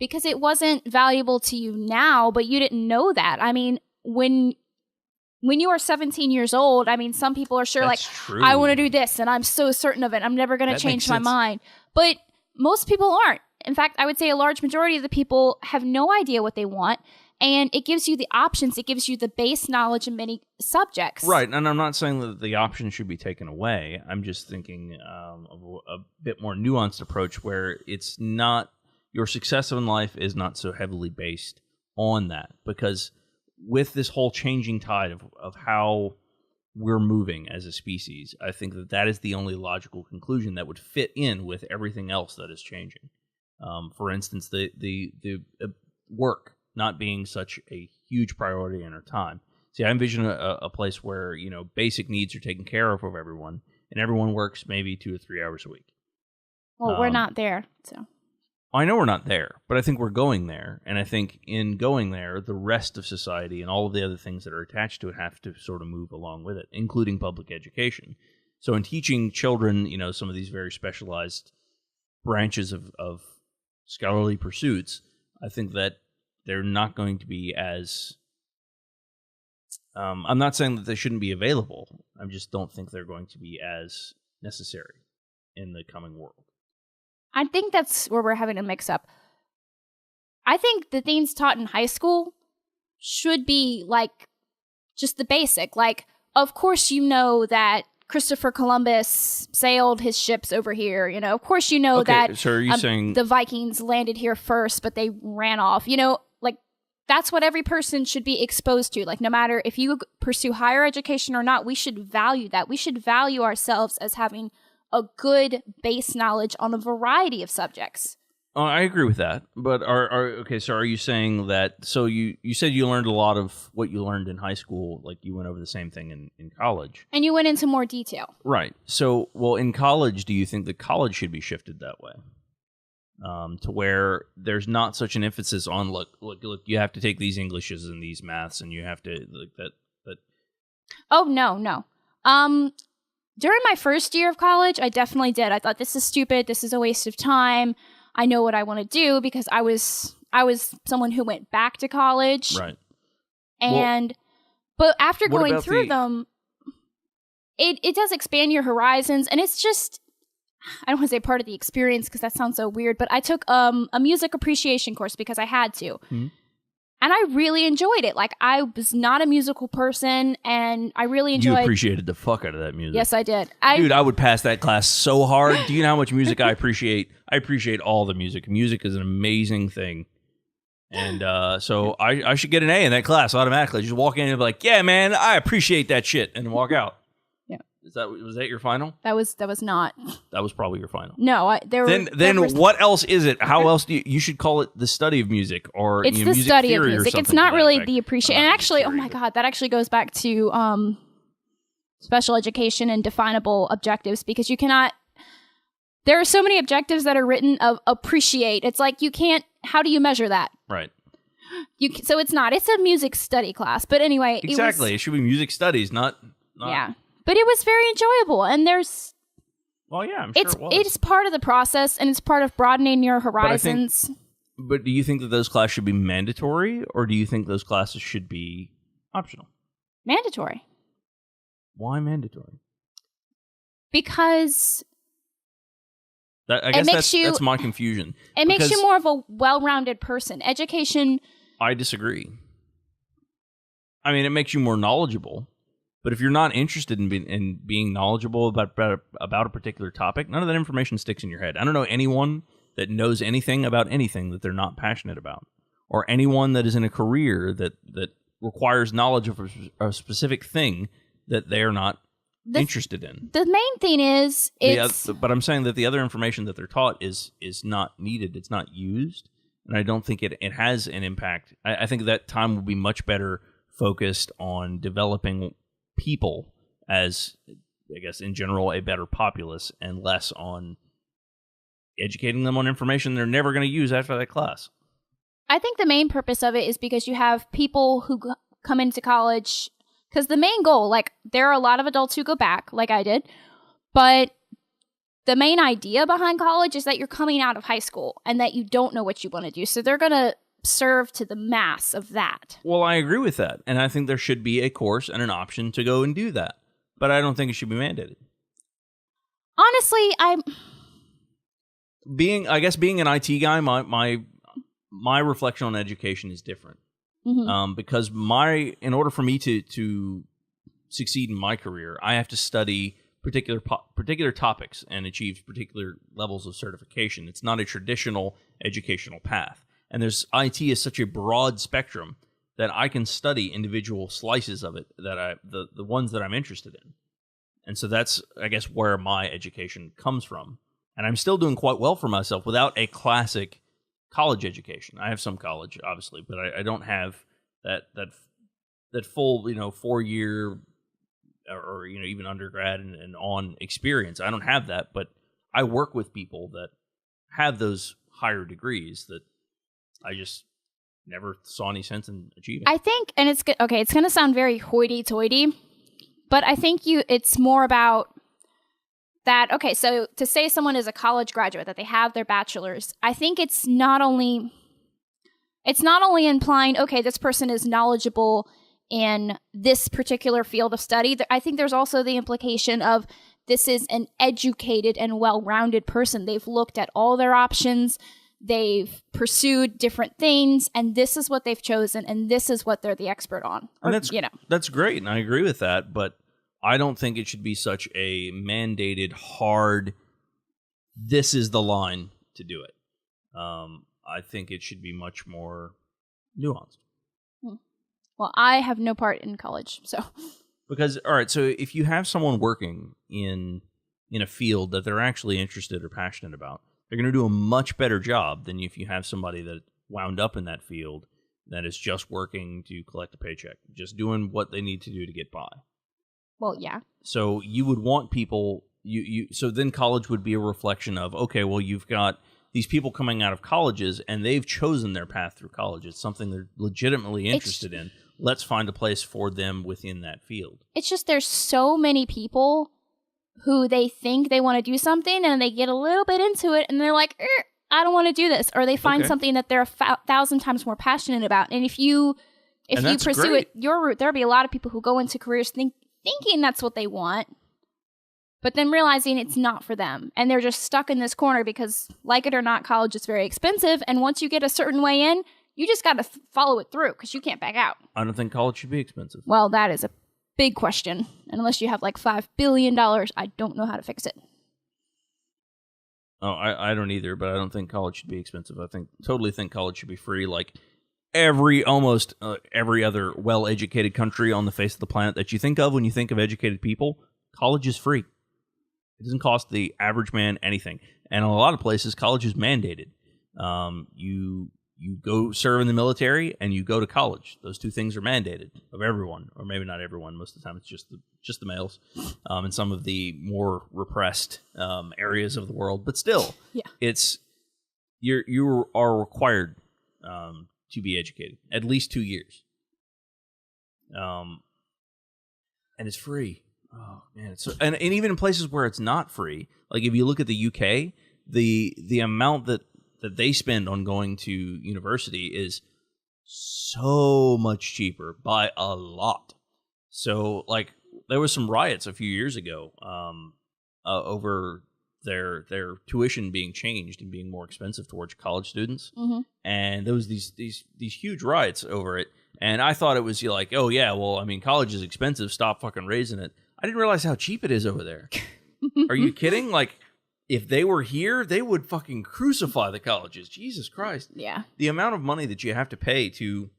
Because it wasn't valuable to you now, but you didn't know that. I mean, when you are 17 years old, I mean, some people are sure That's like, true. I want to do this and I'm so certain of it. I'm never going to That change makes my sense. mind. But most people aren't. In fact, I would say a large majority of the people have no idea what they want. And it gives you the options. It gives you the base knowledge in many subjects. Right, and I'm not saying that the option should be taken away. I'm just thinking of a bit more nuanced approach where it's not your success in life is not so heavily based on that, because with this whole changing tide of how we're moving as a species, I think that is the only logical conclusion that would fit in with everything else that is changing. For instance, the work not being such a huge priority in our time. See, I envision a place where, basic needs are taken care of everyone, and everyone works maybe 2 or 3 hours a week. Well, we're not there. So I know we're not there, but I think we're going there. And I think in going there, the rest of society and all of the other things that are attached to it have to sort of move along with it, including public education. So in teaching children, some of these very specialized branches of scholarly pursuits, I think that they're not going to be as... I'm not saying that they shouldn't be available. I just don't think they're going to be as necessary in the coming world. I think that's where we're having a mix-up. I think the things taught in high school should be, like, just the basic. Like, of course you know that Christopher Columbus sailed his ships over here. Of course you know that so are you saying the Vikings landed here first, but they ran off. Like, that's what every person should be exposed to. Like, no matter if you pursue higher education or not, we should value that. We should value ourselves as having a good base knowledge on a variety of subjects. Oh, I agree with that. But so are you saying that, so you said you learned a lot of what you learned in high school, like you went over the same thing in college. And you went into more detail. Right. So, well, in college, do you think that college should be shifted that way? To where there's not such an emphasis on, look, you have to take these Englishes and these maths and you have to, like that. Oh, no. During my first year of college, I definitely did. I thought, this is stupid. This is a waste of time. I know what I want to do because I was someone who went back to college. Right. And, but after what going about through them, it does expand your horizons. And it's just, I don't want to say part of the experience because that sounds so weird, but I took a music appreciation course because I had to. Mm-hmm. And I really enjoyed it. Like, I was not a musical person, and I really enjoyed... You appreciated the fuck out of that music. Yes, I did. Dude, I would pass that class so hard. Do you know how much music I appreciate? I appreciate all the music. Music is an amazing thing. And so I should get an A in that class automatically. Just walk in and be like, yeah, man, I appreciate that shit, and walk out. Yeah. Was that your final? That was not. That was probably your final. No, Then what else is it? How else do you should call it the study of music or it's the music study of theory or music. It's something not to that really effect. the appreciation. Not And music actually, oh theory, my but- God, that actually goes back to special education and definable objectives, because you cannot. There are so many objectives that are written of appreciate. It's like you can't. How do you measure that? Right. So it's not. It's a music study class. But anyway, Exactly. It should be music studies, not yeah. But it was very enjoyable, and there's Well, yeah, I'm sure it was. it's part of the process, and it's part of broadening your horizons. But do you think that those classes should be mandatory, or do you think those classes should be optional? Mandatory, Why mandatory? because I guess makes that's my confusion. it makes Because you more of a well-rounded person. Education. I disagree. I mean, it makes you more knowledgeable. But if you're not interested in being knowledgeable about a particular topic, none of that information sticks in your head. I don't know anyone that knows anything about anything that they're not passionate about, or anyone that is in a career that requires knowledge of a specific thing that they are not interested in. The main thing is But I'm saying that the other information that they're taught is not needed. It's not used, and I don't think it has an impact. I think that time will be much better focused on developing people as, I guess, in general, a better populace, and less on educating them on information they're never going to use after that class. I think the main purpose of it is because you have people who come into college Because the main goal, like, there are a lot of adults who go back, like I did, but the main idea behind college is that you're coming out of high school and that you don't know what you want to do. So they're going to serve to the mass of that. Well, I agree with that. And I think there should be a course and an option to go and do that. But I don't think it should be mandated. Honestly, being an IT guy, my reflection on education is different. Because in order for me to succeed in my career, I have to study particular topics and achieve particular levels of certification. It's not a traditional educational path. And IT is such a broad spectrum that I can study individual slices of it that the ones that I'm interested in. And so that's, I guess, where my education comes from. And I'm still doing quite well for myself without a classic college education. I have some college, obviously, but I don't have that full 4-year or even undergrad and on experience. I don't have that, but I work with people that have those higher degrees that I just never saw any sense in achieving. I think, and it's going to sound very hoity-toity, but I think it's more about that. Okay, so to say someone is a college graduate, that they have their bachelor's, I think it's not only implying, okay, this person is knowledgeable in this particular field of study. I think there's also the implication of this is an educated and well-rounded person. They've looked at all their options. They've pursued different things, and this is what they've chosen, and this is what they're the expert on. And that's great, and I agree with that, but I don't think it should be such a mandated, hard, this is the line to do it. I think it should be much more nuanced. Well, I have no part in college, so. Because, all right, so if you have someone working in a field that they're actually interested or passionate about, they're going to do a much better job than if you have somebody that wound up in that field that is just working to collect a paycheck, just doing what they need to do to get by. Well, yeah. So you would want people, so then college would be a reflection of, okay, well, you've got these people coming out of colleges and they've chosen their path through college. It's something they're legitimately interested in. Let's find a place for them within that field. It's just there's so many people who they think they want to do something and they get a little bit into it and they're like, I don't want to do this. Or they find something that they're 1,000 times more passionate about. And if you pursue it your route, there'll be a lot of people who go into careers thinking that's what they want, but then realizing it's not for them. And they're just stuck in this corner because, like it or not, college is very expensive. And once you get a certain way in, you just got to follow it through because you can't back out. I don't think college should be expensive. Well, that is a big question. And unless you have like $5 billion, I don't know how to fix it. Oh, I don't either, but I don't think college should be expensive. I totally think college should be free. Like almost every other well-educated country on the face of the planet that you think of when you think of educated people, college is free. It doesn't cost the average man anything. And in a lot of places, college is mandated. You go serve in the military and you go to college. Those two things are mandated of everyone, or maybe not everyone. Most of the time, it's just the males in some of the more repressed areas of the world. But still, it's you are required to be educated at least 2 years, and it's free. Oh man, and even in places where it's not free, like if you look at the UK, the amount that they spend on going to university is so much cheaper by a lot. So, like, there was some riots a few years ago over their tuition being changed and being more expensive towards college students, and there was these huge riots over it. And I thought it was like, oh yeah, well, I mean, college is expensive. Stop fucking raising it. I didn't realize how cheap it is over there. Are you kidding? Like, if they were here, they would fucking crucify the colleges. Jesus Christ. Yeah. The amount of money that you have to pay to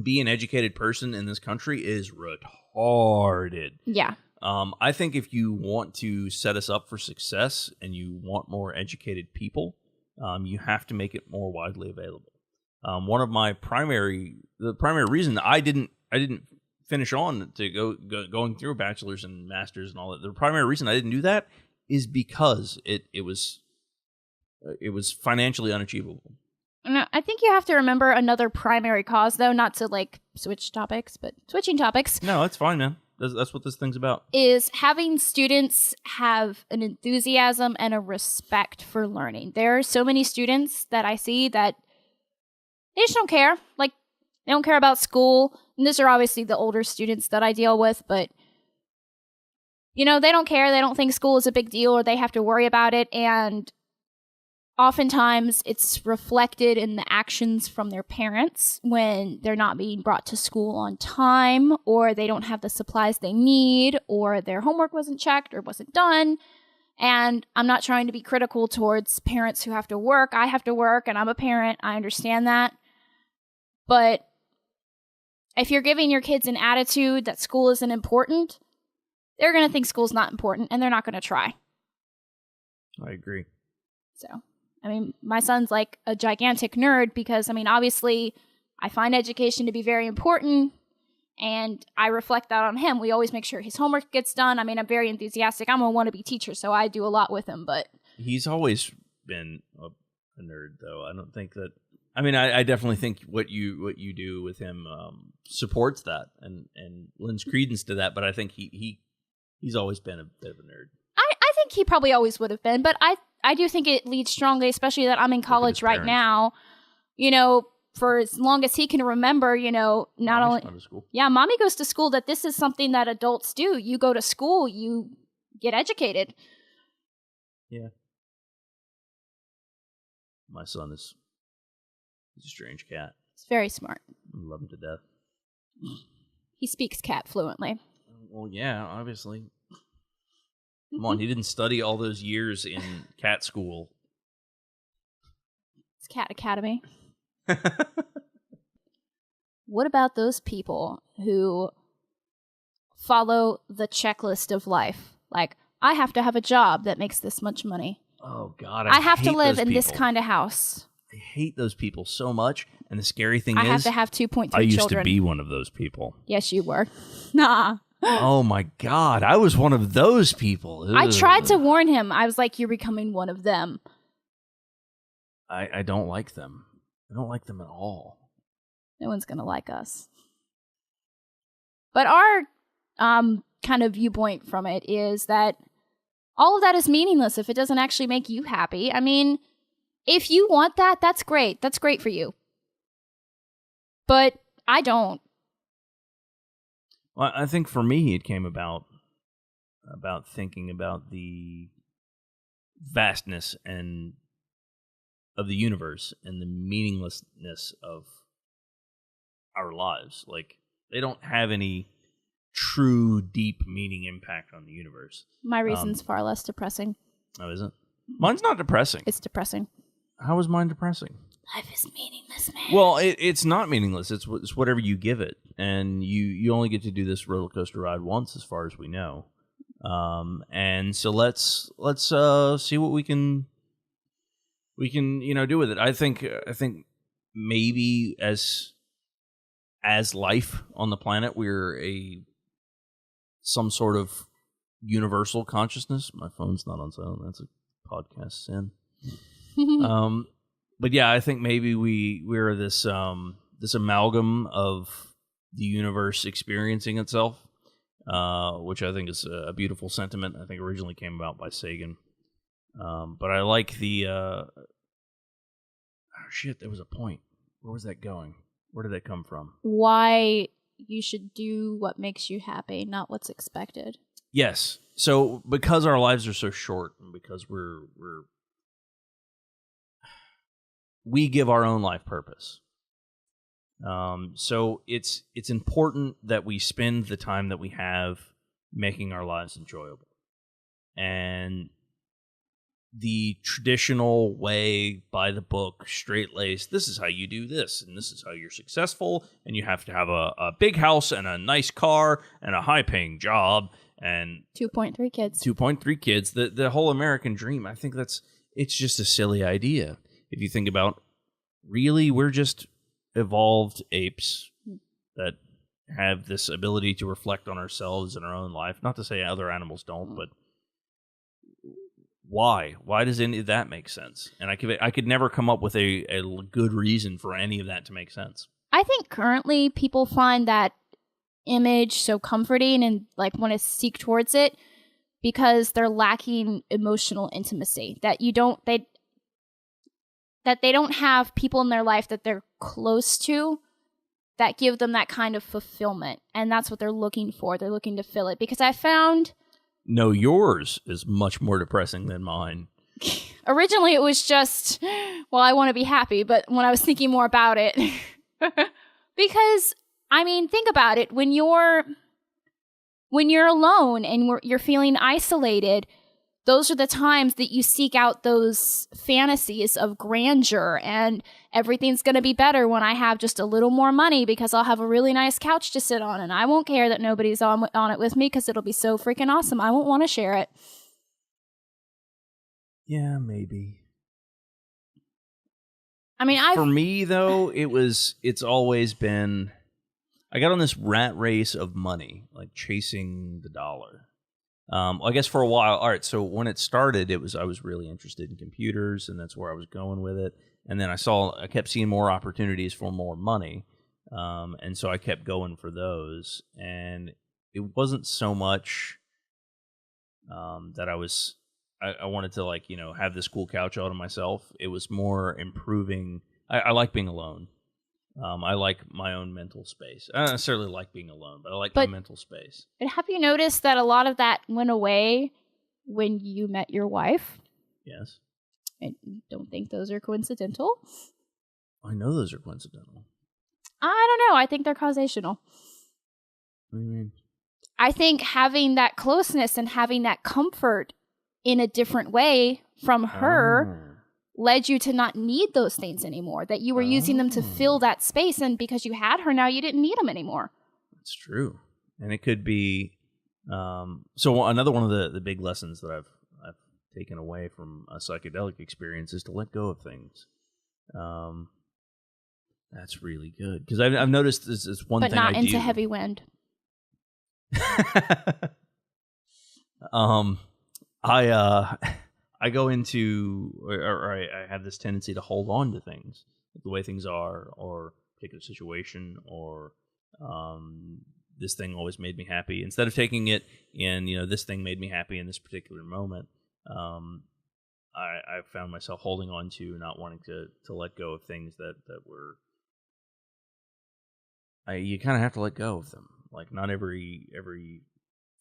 be an educated person in this country is retarded. Yeah. I think if you want to set us up for success and you want more educated people, you have to make it more widely available. One of the primary reason I didn't finish on to going through a bachelor's and master's and all that. The primary reason I didn't do that is because it was financially unachievable. No, I think you have to remember another primary cause, though, not to like switch topics, but switching topics. No, that's fine, man. That's what this thing's about. Is having students have an enthusiasm and a respect for learning. There are so many students that I see that they just don't care. Like, they don't care about school. And these are obviously the older students that I deal with, but, you know, they don't care. They don't think school is a big deal or they have to worry about it. And oftentimes it's reflected in the actions from their parents when they're not being brought to school on time, or they don't have the supplies they need, or their homework wasn't checked or wasn't done. And I'm not trying to be critical towards parents who have to work. I have to work and I'm a parent. I understand that. But if you're giving your kids an attitude that school isn't important, they're going to think school's not important and they're not going to try. I agree. So, I mean, my son's like a gigantic nerd because, I mean, obviously I find education to be very important and I reflect that on him. We always make sure his homework gets done. I mean, I'm very enthusiastic. I'm a wannabe teacher, so I do a lot with him, but He's always been a nerd, though. I don't think that. I mean, I definitely think what you do with him supports that and lends credence to that. But I think he's always been a bit of a nerd. I think he probably always would have been, but I do think it leads strongly, especially that I'm in college right now. You know, for as long as he can remember, you know, not Mommy's only gone to school. Yeah, mommy goes to school. That this is something that adults do. You go to school, you get educated. Yeah. My son he's a strange cat. He's very smart. I love him to death. He speaks cat fluently. Well, yeah, obviously. Come on, he didn't study all those years in cat school. It's Cat Academy. What about those people who follow the checklist of life? Like, I have to have a job that makes this much money. Oh, God. I have to hate live those in this people. kind of house. I hate those people so much. And the scary thing I is, have to have 2.3 children. I used to be one of those people. Yes, you were. Nah. Oh, my God. I was one of those people. Ugh. I tried to warn him. I was like, you're becoming one of them. I don't like them. I don't like them at all. No one's going to like us. But our kind of viewpoint from it is that all of that is meaningless if it doesn't actually make you happy. I mean, if you want that, that's great. That's great for you. But I don't. Well, I think for me, it came about thinking about the vastness and of the universe and the meaninglessness of our lives. Like, they don't have any true, deep meaning impact on the universe. My reason's far less depressing. Oh, is it? Mine's not depressing. It's depressing. How is mine depressing? Life is meaningless, man. Well, it's not meaningless. It's whatever you give it, and you only get to do this roller coaster ride once, as far as we know. And so let's see what we can do with it. I think maybe as life on the planet, we're some sort of universal consciousness. My phone's not on silent. That's a podcast sin. But yeah, I think maybe we're this amalgam of the universe experiencing itself, which I think is a beautiful sentiment. I think originally came about by Sagan. But I like the there was a point. Where was that going? Where did that come from? Why you should do what makes you happy, not what's expected. Yes. So because our lives are so short, and because we give our own life purpose. So it's important that we spend the time that we have making our lives enjoyable. And the traditional way, by the book, straight-laced, this is how you do this, and this is how you're successful, and you have to have a big house and a nice car and a high-paying job and 2.3 kids. 2.3 kids. The whole American dream, I think it's just a silly idea. If you think about, really, we're just evolved apes that have this ability to reflect on ourselves and our own life. Not to say other animals don't, but why? Why does any of that make sense? And I could never come up with a good reason for any of that to make sense. I think currently people find that image so comforting and like want to seek towards it because they're lacking emotional intimacy. That they don't have people in their life that they're close to that give them that kind of fulfillment. And that's what they're looking for. They're looking to fill it. Because I found... No, yours is much more depressing than mine. Originally, it was just, well, I want to be happy. But when I was thinking more about it... because, I mean, think about it. When you're alone and you're feeling isolated... Those are the times that you seek out those fantasies of grandeur and everything's going to be better when I have just a little more money because I'll have a really nice couch to sit on and I won't care that nobody's on it with me because it'll be so freaking awesome. I won't want to share it. Yeah, maybe. I mean, for me, though, it's always been, I got on this rat race of money, like chasing the dollar. I guess for a while. All right. So when it started, I was really interested in computers, and that's where I was going with it. And then I kept seeing more opportunities for more money, and so I kept going for those. And it wasn't so much that I wanted to have this cool couch all to myself. It was more improving. I like being alone. I like my own mental space. I don't necessarily like being alone, but I like my mental space. But have you noticed that a lot of that went away when you met your wife? Yes. I don't think those are coincidental. I know those are coincidental. I don't know. I think they're causational. What do you mean? I think having that closeness and having that comfort in a different way from her... led you to not need those things anymore, that you were using them to fill that space, and because you had her now, you didn't need them anymore. That's true. And it could be so another one of the big lessons that I've taken away from a psychedelic experience is to let go of things. That's really good, because I've noticed this one thing but not I into do. heavy wind. I go into, or I have this tendency to hold on to things, like the way things are, or a particular situation, or this thing always made me happy. Instead of taking it in, this thing made me happy in this particular moment, I found myself holding on to, not wanting to let go of things that were. You kind of have to let go of them. Like, not every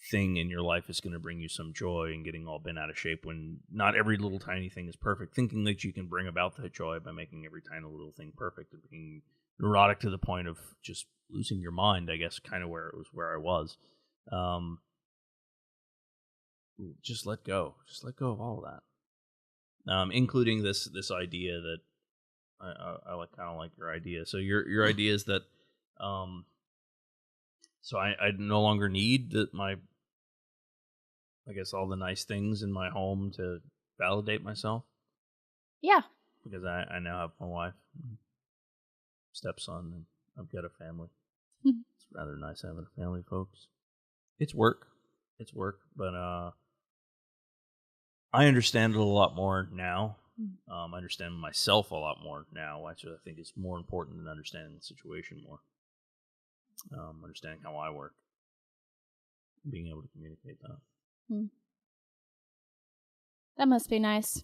thing in your life is going to bring you some joy, and getting all bent out of shape when not every little tiny thing is perfect. Thinking that you can bring about that joy by making every tiny little thing perfect and being neurotic to the point of just losing your mind, I guess, kind of where I was. Just let go. Just let go of all of that. Including this idea that I like, kind of like your idea. So your idea is that so I no longer need I guess all the nice things in my home to validate myself. Yeah. Because I now have my wife, and stepson, and I've got a family. It's rather nice having a family, folks. It's work, but I understand it a lot more now. I understand myself a lot more now, which I think is more important than understanding the situation more. Understanding how I work, being able to communicate that. That must be nice.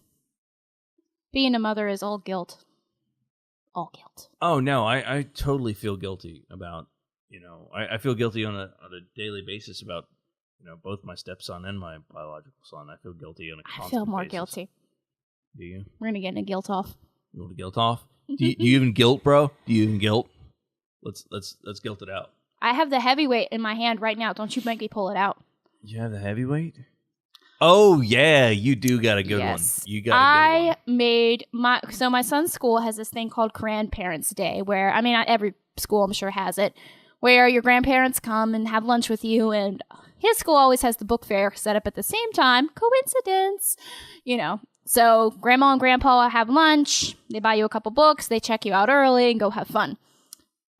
Being a mother is all guilt. All guilt. Oh no, I totally feel guilty about, I feel guilty on a daily basis about, both my stepson and my biological son. I feel guilty on a constant basis. I feel more guilty. Do you? We're gonna get into guilt off. You want to guilt off? Do you even guilt, bro? Do you even guilt? Let's guilt it out. I have the heavyweight in my hand right now. Don't you make me pull it out. You have the heavyweight? Oh yeah, you do got a good one. You got a good one. I made my son's school has this thing called Grandparents' Day, where every school I'm sure has it, where your grandparents come and have lunch with you, and his school always has the book fair set up at the same time. Coincidence, So grandma and grandpa have lunch. They buy you a couple books. They check you out early and go have fun.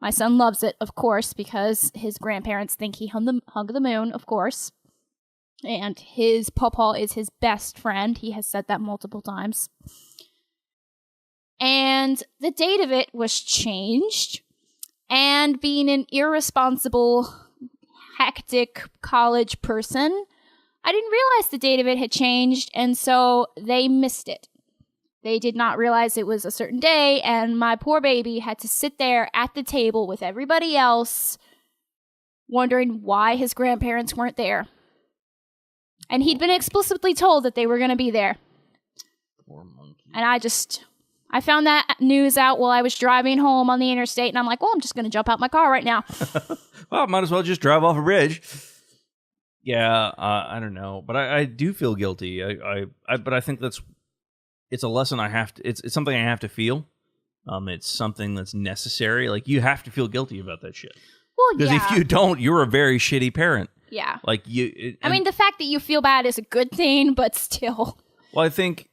My son loves it, of course, because his grandparents think he hung the moon, of course. And his pawpaw is his best friend. He has said that multiple times. And the date of it was changed. And being an irresponsible, hectic college person, I didn't realize the date of it had changed, and so they missed it. They did not realize it was a certain day, and my poor baby had to sit there at the table with everybody else, wondering why his grandparents weren't there. And he'd been explicitly told that they were going to be there. Poor monkey. And I found that news out while I was driving home on the interstate, and I'm like, well, I'm just going to jump out my car right now. Well, I might as well just drive off a bridge. Yeah, I don't know, but I do feel guilty. But I think it's a lesson I have to. It's something I have to feel. It's something that's necessary. Like, you have to feel guilty about that shit. Well, yeah. Because if you don't, you're a very shitty parent. Yeah. Like I mean, the fact that you feel bad is a good thing, but still. Well, I think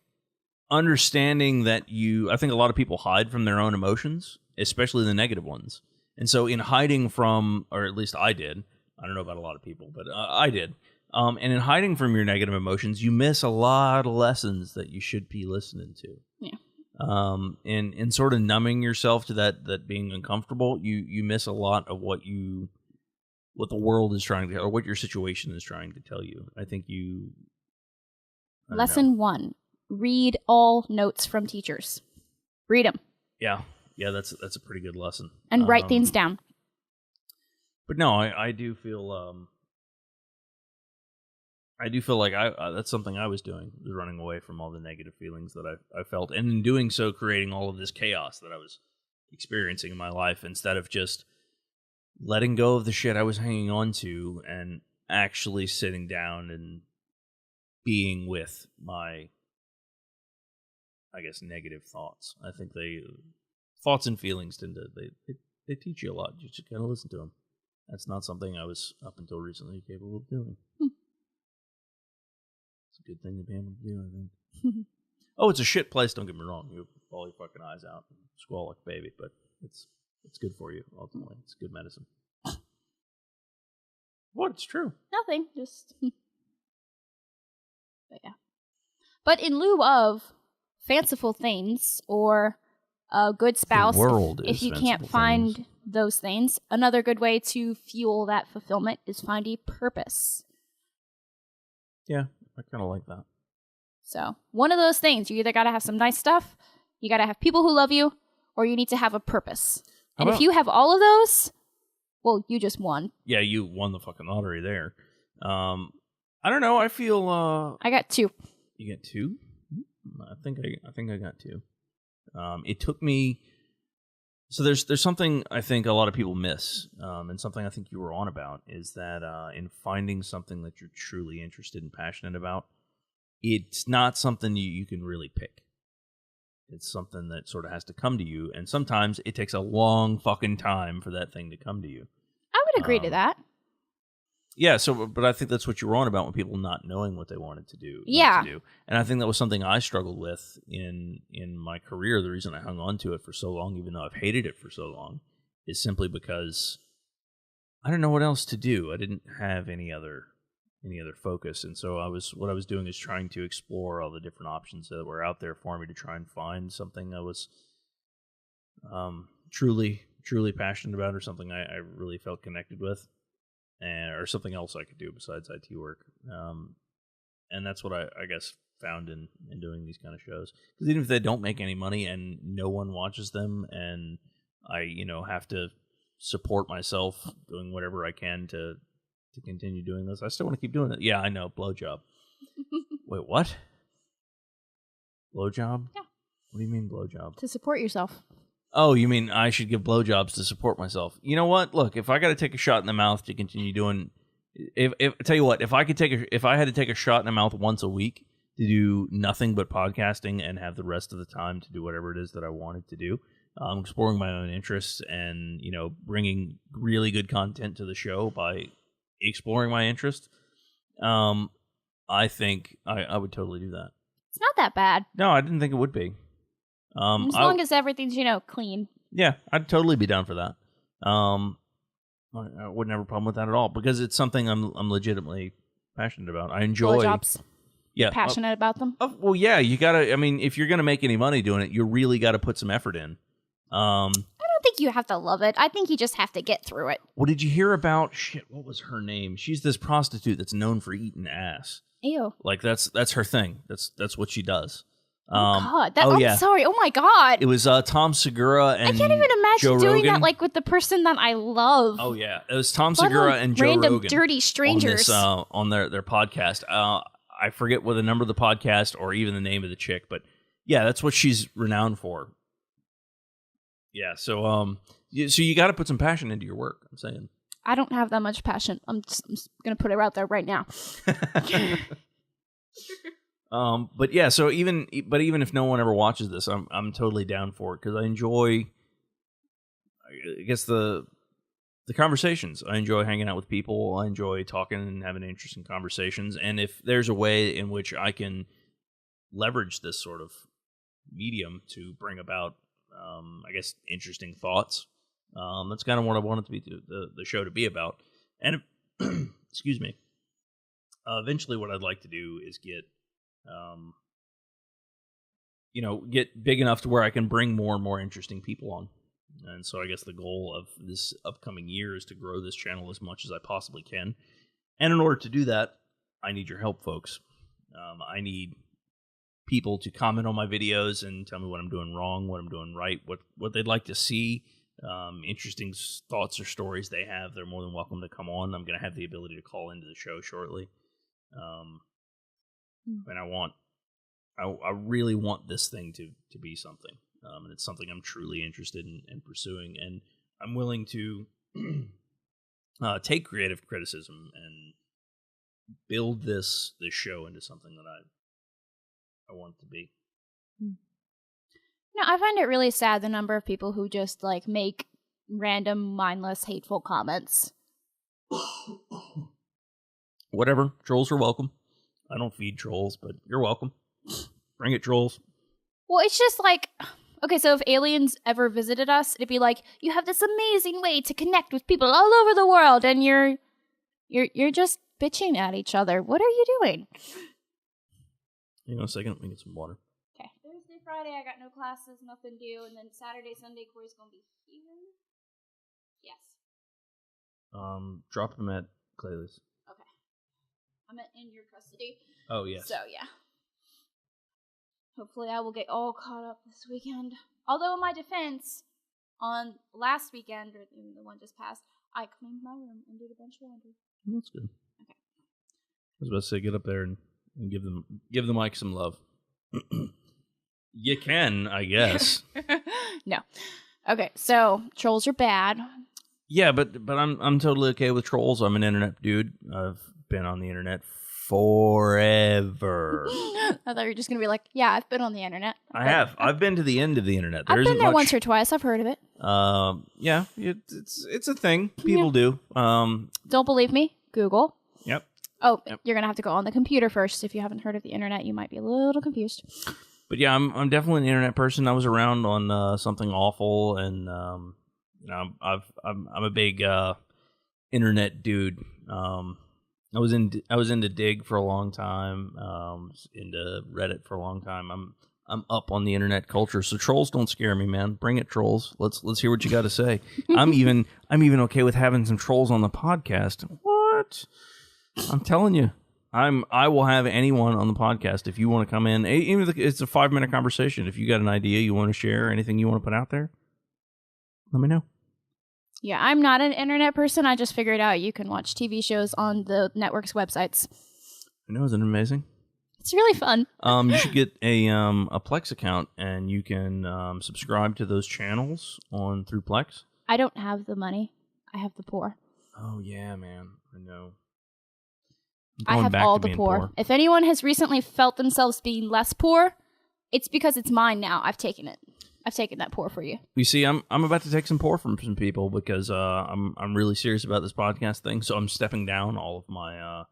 understanding that I think a lot of people hide from their own emotions, especially the negative ones. And so in hiding from, or at least I did, I don't know about a lot of people, but I did. And in hiding from your negative emotions, you miss a lot of lessons that you should be listening to. Yeah. And sort of numbing yourself to that being uncomfortable, you miss a lot of what the world is trying to, or what your situation is trying to tell you. I think Lesson 1: read all notes from teachers. Read them. Yeah, that's a pretty good lesson. And write things down. But no, I do feel like that's something I was doing, was running away from all the negative feelings that I felt, and in doing so, creating all of this chaos that I was experiencing in my life, instead of just letting go of the shit I was hanging on to and actually sitting down and being with my, I guess, negative thoughts. I think thoughts and feelings they teach you a lot. You just gotta listen to them. That's not something I was, up until recently, capable of doing. It's a good thing to be able to do, I think. Oh, it's a shit place, don't get me wrong. You bawl your fucking eyes out and squall like a baby, but it's good for you, ultimately. It's good medicine. What? It's true. Nothing. Just... But yeah. But in lieu of fanciful things or a good spouse, if you can't find those things, another good way to fuel that fulfillment is find a purpose. Yeah, I kind of like that. So, one of those things, you either got to have some nice stuff, you got to have people who love you, or you need to have a purpose. And if you have all of those, well, you just won. Yeah, you won the fucking lottery there. I don't know. I feel. I got 2. You got 2? I think I got 2. It took me. So there's something I think a lot of people miss, and something I think you were on about, is that in finding something that you're truly interested and passionate about, it's not something you can really pick. It's something that sort of has to come to you, and sometimes it takes a long fucking time for that thing to come to you. I would agree to that. Yeah, but I think that's what you were on about, when people not knowing what they wanted to do. Yeah. And I think that was something I struggled with in my career. The reason I hung on to it for so long, even though I've hated it for so long, is simply because I didn't know what else to do. I didn't have any other focus. And so what I was doing is trying to explore all the different options that were out there for me to try and find something I was truly passionate about, or something I really felt connected with. Or something else I could do besides IT work. And that's what I guess found in doing these kind of shows. Because even if they don't make any money and no one watches them, and I have to support myself doing whatever I can to continue doing this, I still want to keep doing it. Yeah, I know. Blowjob. Wait, what? Blowjob? Yeah. What do you mean blowjob? To support yourself. Oh, you mean I should give blowjobs to support myself? You know what? Look, if I got to take a shot in the mouth to continue doing, if tell you what, if I had to take a shot in the mouth once a week to do nothing but podcasting and have the rest of the time to do whatever it is that I wanted to do, exploring my own interests and bringing really good content to the show by exploring my interest, I think I would totally do that. It's not that bad. No, I didn't think it would be. As long as everything's, clean. Yeah, I'd totally be down for that. I wouldn't have a problem with that at all, because it's something I'm legitimately passionate about. I enjoy blowjobs. Yeah, Passionate about them. well, yeah, you gotta. I mean, if you're gonna make any money doing it, you really got to put some effort in. I don't think you have to love it. I think you just have to get through it. Well, did you hear about shit? What was her name? She's this prostitute that's known for eating ass. Ew. Like that's her thing. That's what she does. Oh God. I'm sorry. Oh my God. It was Tom Segura and I can't even imagine Joe doing Rogan. that like with the person that I love. Oh yeah, it was Tom Let Segura alone and Joe random Rogan. dirty strangers. On their podcast. I forget what the number of the podcast or even the name of the chick, but yeah, that's what she's renowned for. Yeah, so you got to put some passion into your work. I'm saying. I don't have that much passion. I'm just gonna put it out there right now. But yeah, so even if no one ever watches this, I'm totally down for it because I enjoy. I guess the conversations. I enjoy hanging out with people. I enjoy talking and having interesting conversations. And if there's a way in which I can leverage this sort of medium to bring about, I guess, interesting thoughts, that's kind of what I want it to be, the show to be about. And excuse me. Eventually, what I'd like to do is get big enough to where I can bring more and more interesting people on. And so I guess the goal of this upcoming year is to grow this channel as much as I possibly can. And in order to do that, I need your help, folks. I need people to comment on my videos and tell me what I'm doing wrong, what I'm doing right, what they'd like to see, interesting thoughts or stories they have. They're more than welcome to come on. I'm going to have the ability to call into the show shortly. And I really want this thing to be something. And it's something I'm truly interested in pursuing. And I'm willing to take creative criticism and build this show into something that I want it to be. No, I find it really sad the number of people who just like make random, mindless, hateful comments. Whatever. Trolls are welcome. I don't feed trolls, but you're welcome. Bring it, trolls. Well, it's just like, okay, so if aliens ever visited us, it'd be like, you have this amazing way to connect with people all over the world, and you're just bitching at each other. What are you doing? Hang on a second. Let me get some water. Okay. Thursday, Friday, I got no classes, nothing due, and then Saturday, Sunday, Corey's gonna be here. Yes. Drop him at Claylis. Okay. I'm in your custody. Oh, yes. So, yeah. Hopefully I will get all caught up this weekend. Although in my defense, on last weekend, or the one just passed, I cleaned my room and did a bunch of laundry. That's good. Okay. I was about to say, get up there and give the mic some love. You can, I guess. No. Okay, so trolls are bad. Yeah, but I'm totally okay with trolls. I'm an internet dude. I've been on the internet forever. I thought you were just gonna be like, yeah, I've been on the internet. I have. I've been to the end of the internet. I've been there once or twice. I've heard of it. Yeah, it's a thing. People do. Don't believe me? Google. Yep. Oh, yep. You're gonna have to go on the computer first. If you haven't heard of the internet, you might be a little confused. But yeah, I'm definitely an internet person. I was around on Something Awful, and I'm a big internet dude. I was into Dig for a long time. Into Reddit for a long time. I'm up on the internet culture, so trolls don't scare me, man. Bring it, trolls. Let's hear what you got to say. I'm even okay with having some trolls on the podcast. What? I'm telling you. I will have anyone on the podcast if you want to come in. Even if it's a 5-minute conversation. If you got an idea you want to share, anything you want to put out there, let me know. Yeah, I'm not an internet person. I just figured out you can watch TV shows on the network's websites. I know, isn't it amazing? It's really fun. You should get a Plex account, and you can subscribe to those channels through Plex. I don't have the money. I have the poor. Oh yeah, man. I know. I have all the poor. If anyone has recently felt themselves being less poor, it's because it's mine now. I've taken it. I've taken that poor for you. You see, I'm about to take some poor from some people because I'm really serious about this podcast thing. So I'm stepping down all of my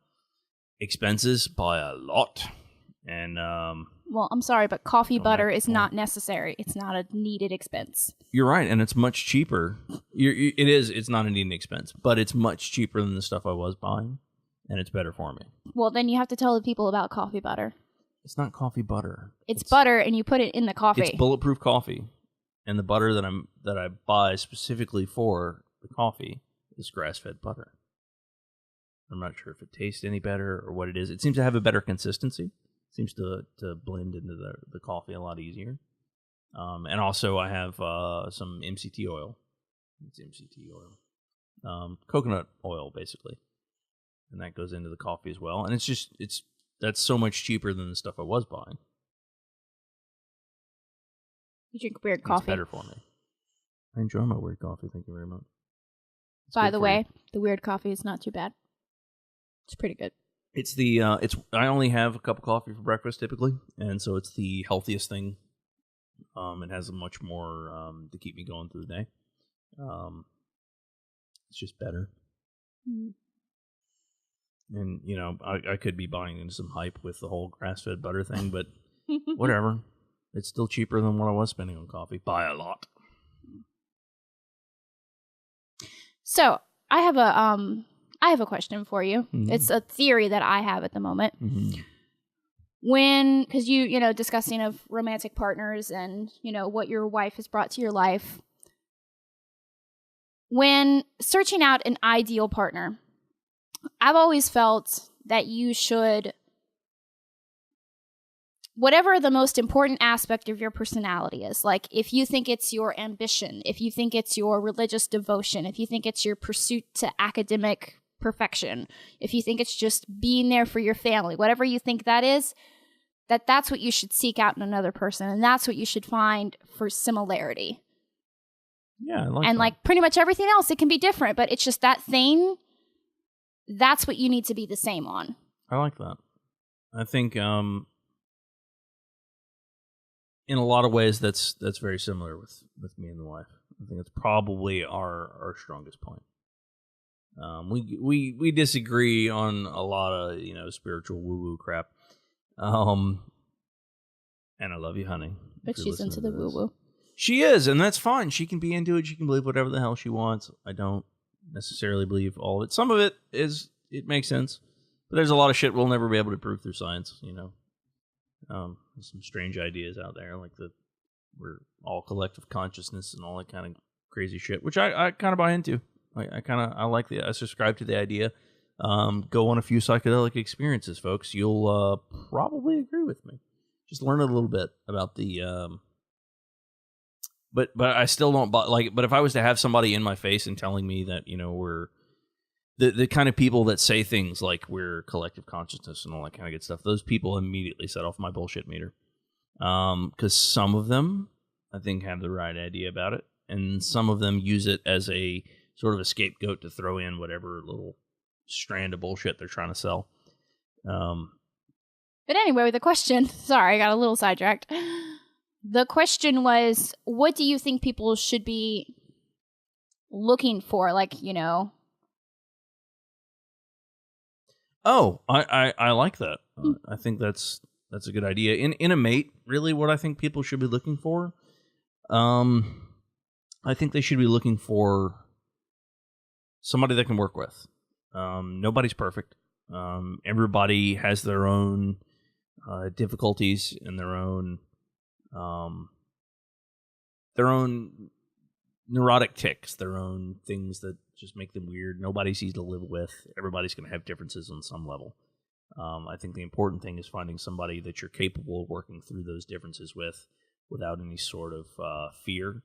expenses by a lot. And well, I'm sorry, but coffee butter is not necessary. It's not a needed expense. You're right, and it's much cheaper. It is. It's not a needed expense, but it's much cheaper than the stuff I was buying. and it's better for me. Well, then you have to tell the people about coffee butter. It's not coffee butter. It's butter, and you put it in the coffee. It's bulletproof coffee, and the butter that I buy specifically for the coffee is grass-fed butter. I'm not sure if it tastes any better or what it is. It seems to have a better consistency. It seems to blend into the coffee a lot easier. And also, I have some MCT oil. It's MCT oil, coconut oil, basically, and that goes into the coffee as well. And that's so much cheaper than the stuff I was buying. You drink weird coffee. It's better for me. I enjoy my weird coffee. Thank you very much. By the way, the weird coffee is not too bad. It's pretty good. It's I only have a cup of coffee for breakfast typically, and so it's the healthiest thing. It has much more to keep me going through the day. It's just better. Mm. And, I could be buying into some hype with the whole grass-fed butter thing, but whatever. It's still cheaper than what I was spending on coffee by a lot. So, I have a question for you. Mm-hmm. It's a theory that I have at the moment. Mm-hmm. Because discussing of romantic partners and, what your wife has brought to your life. When searching out an ideal partner, I've always felt that you should, whatever the most important aspect of your personality is, like if you think it's your ambition, if you think it's your religious devotion, if you think it's your pursuit to academic perfection, if you think it's just being there for your family, whatever you think that is, that's what you should seek out in another person, and that's what you should find for similarity. Yeah, I like and that. Like pretty much everything else, it can be different, but it's just that thing. That's what you need to be the same on. I like that. I think in a lot of ways that's very similar with me and the wife. I think it's probably our strongest point. We disagree on a lot of spiritual woo-woo crap. And I love you, honey. But she's into the woo-woo. She is, and that's fine. She can be into it. She can believe whatever the hell she wants. I don't necessarily believe all of it. Some of it makes sense, but there's a lot of shit we'll never be able to prove through science. There's some strange ideas out there, like we're all collective consciousness and all that kind of crazy shit, which I kind of buy into. I subscribe to the idea. Go on a few psychedelic experiences, folks. You'll probably agree with me. Just learn a little bit about the. But I still don't but if I was to have somebody in my face and telling me that we're the kind of people that say things like we're collective consciousness and all that kind of good stuff, those people immediately set off my bullshit meter. Because some of them I think have the right idea about it, and some of them use it as a sort of a scapegoat to throw in whatever little strand of bullshit they're trying to sell. But anyway, the question, sorry, I got a little sidetracked. The question was, what do you think people should be looking for? Oh, I like that. I think that's a good idea. In a mate, really what I think people should be looking for, I think they should be looking for somebody they can work with. Nobody's perfect. Everybody has their own difficulties and their own neurotic tics, their own things that just make them weird. Nobody's easy to live with. Everybody's going to have differences on some level. I think the important thing is finding somebody that you're capable of working through those differences with without any sort of fear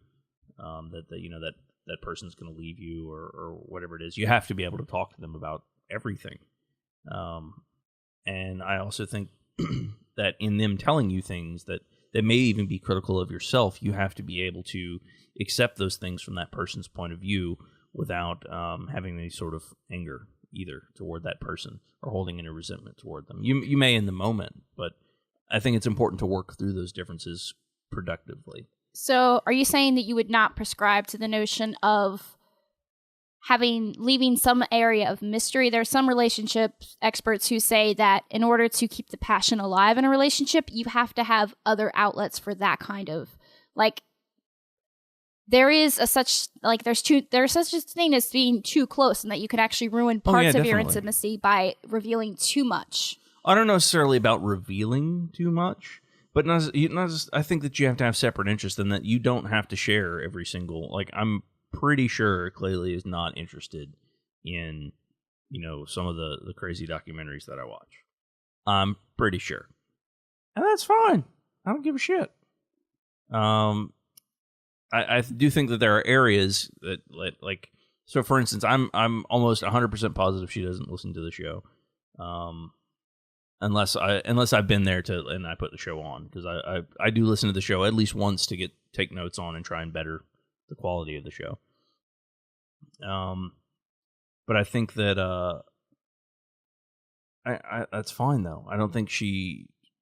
that person's going to leave you or whatever it is. You have to be able to talk to them about everything. And I also think that in them telling you things that may even be critical of yourself, you have to be able to accept those things from that person's point of view without having any sort of anger either toward that person or holding any resentment toward them. You may in the moment, but I think it's important to work through those differences productively. So are you saying that you would not prescribe to the notion of leaving some area of mystery? There are some relationship experts who say that in order to keep the passion alive in a relationship, you have to have other outlets for that kind of, there is there's such a thing as being too close, and that you could actually ruin Oh, parts yeah, of your definitely. intimacy by revealing too much. I don't know necessarily about revealing too much, but I think that you have to have separate interests, and that you don't have to share every single. Like, I'm pretty sure Claylee is not interested in, some of the crazy documentaries that I watch. I'm pretty sure, and that's fine. I don't give a shit. I do think that there are areas that, like, so for instance, I'm almost 100% positive she doesn't listen to the show, unless I've been there and I put the show on, because I do listen to the show at least once to take notes on and try and better the quality of the show. But I think that I that's fine though. I don't think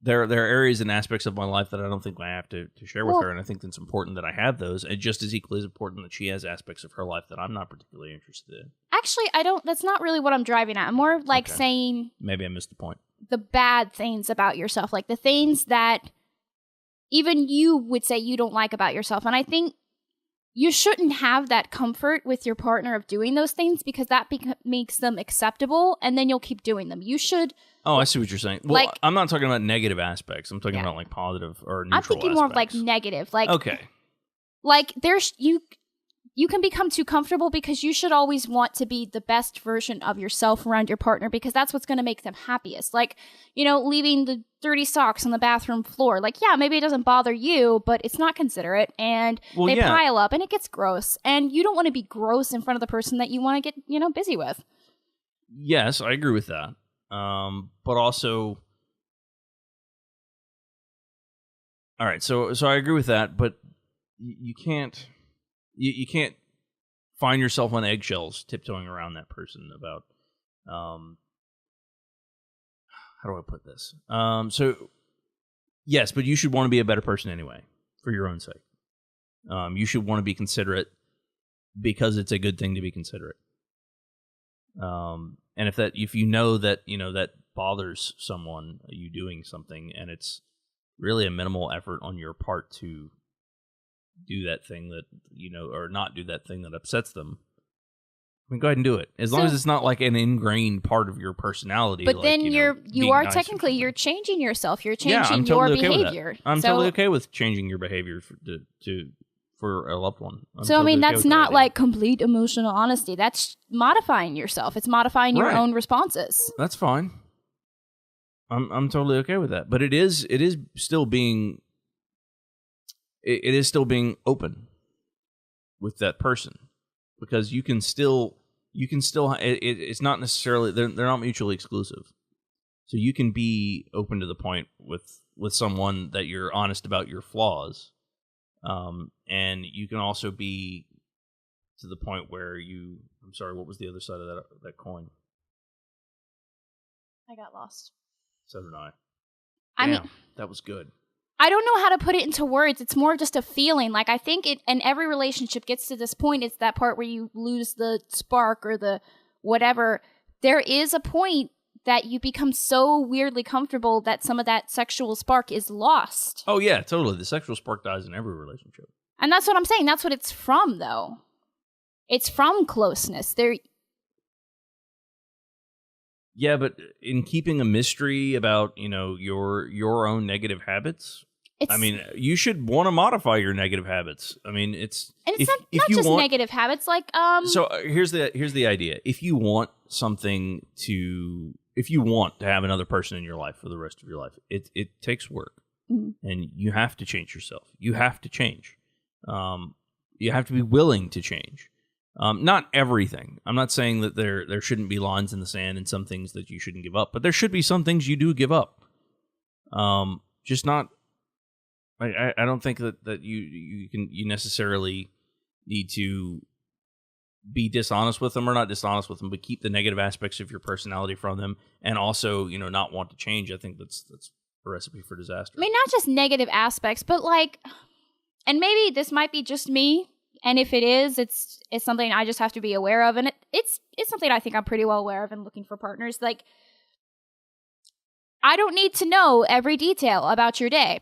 there are areas and aspects of my life that I don't think I have to share with her, and I think it's important that I have those, and just as equally as important that she has aspects of her life that I'm not particularly interested in. Actually, that's not really what I'm driving at. I'm more like saying maybe I missed the point. The bad things about yourself, like the things that even you would say you don't like about yourself. And I think you shouldn't have that comfort with your partner of doing those things, because that makes them acceptable, and then you'll keep doing them. You should. Oh, I see what you're saying. Well, I'm not talking about negative aspects. I'm talking about like positive or neutral. I'm thinking more of like negative. Like, okay. Like you can become too comfortable, because you should always want to be the best version of yourself around your partner, because that's what's going to make them happiest. Like, leaving the dirty socks on the bathroom floor. Like, yeah, maybe it doesn't bother you, but it's not considerate, and they pile up and it gets gross, and you don't want to be gross in front of the person that you want to get, busy with. Yes, I agree with that. But also, all right, so I agree with that, but you can't find yourself on eggshells tiptoeing around that person about how do I put this? So yes, but you should want to be a better person anyway, for your own sake. You should want to be considerate, because it's a good thing to be considerate. And if you know that that bothers someone, you doing something, and it's really a minimal effort on your part to do that thing that or not do that thing that upsets them, I mean, go ahead and do it, as long as it's not like an ingrained part of your personality. But like, then you're changing yourself. You're changing your behavior. I'm totally okay with changing your behavior for a loved one. I mean, that's not like complete emotional honesty. That's modifying yourself. It's modifying your own responses. That's fine. I'm totally okay with that. But it is still being open with that person, because you can still it's not necessarily they're not mutually exclusive. So you can be open to the point with someone that you're honest about your flaws. And you can also be to the point where I'm sorry, what was the other side of that coin? I got lost. So did I. I mean, that was good. I don't know how to put it into words. It's more just a feeling. Like, I think and every relationship gets to this point. It's that part where you lose the spark or the whatever. There is a point that you become so weirdly comfortable that some of that sexual spark is lost. Oh, yeah, totally. The sexual spark dies in every relationship. And that's what I'm saying. That's what it's from, though. It's from closeness. Yeah, but in keeping a mystery about, your own negative habits, I mean, you should want to modify your negative habits. I mean, it's not just negative habits. Like, So here's the idea. If you want to have another person in your life for the rest of your life, it takes work, and you have to change yourself. You have to change. You have to be willing to change. Not everything. I'm not saying that there shouldn't be lines in the sand and some things that you shouldn't give up, but there should be some things you do give up. Just not. I don't think that you necessarily need to be dishonest with them, or not dishonest with them, but keep the negative aspects of your personality from them, and also not want to change. I think that's a recipe for disaster. I mean, not just negative aspects, but like, and maybe this might be just me. And if it is, it's something I just have to be aware of. And it's something I think I'm pretty well aware of in looking for partners. Like, I don't need to know every detail about your day.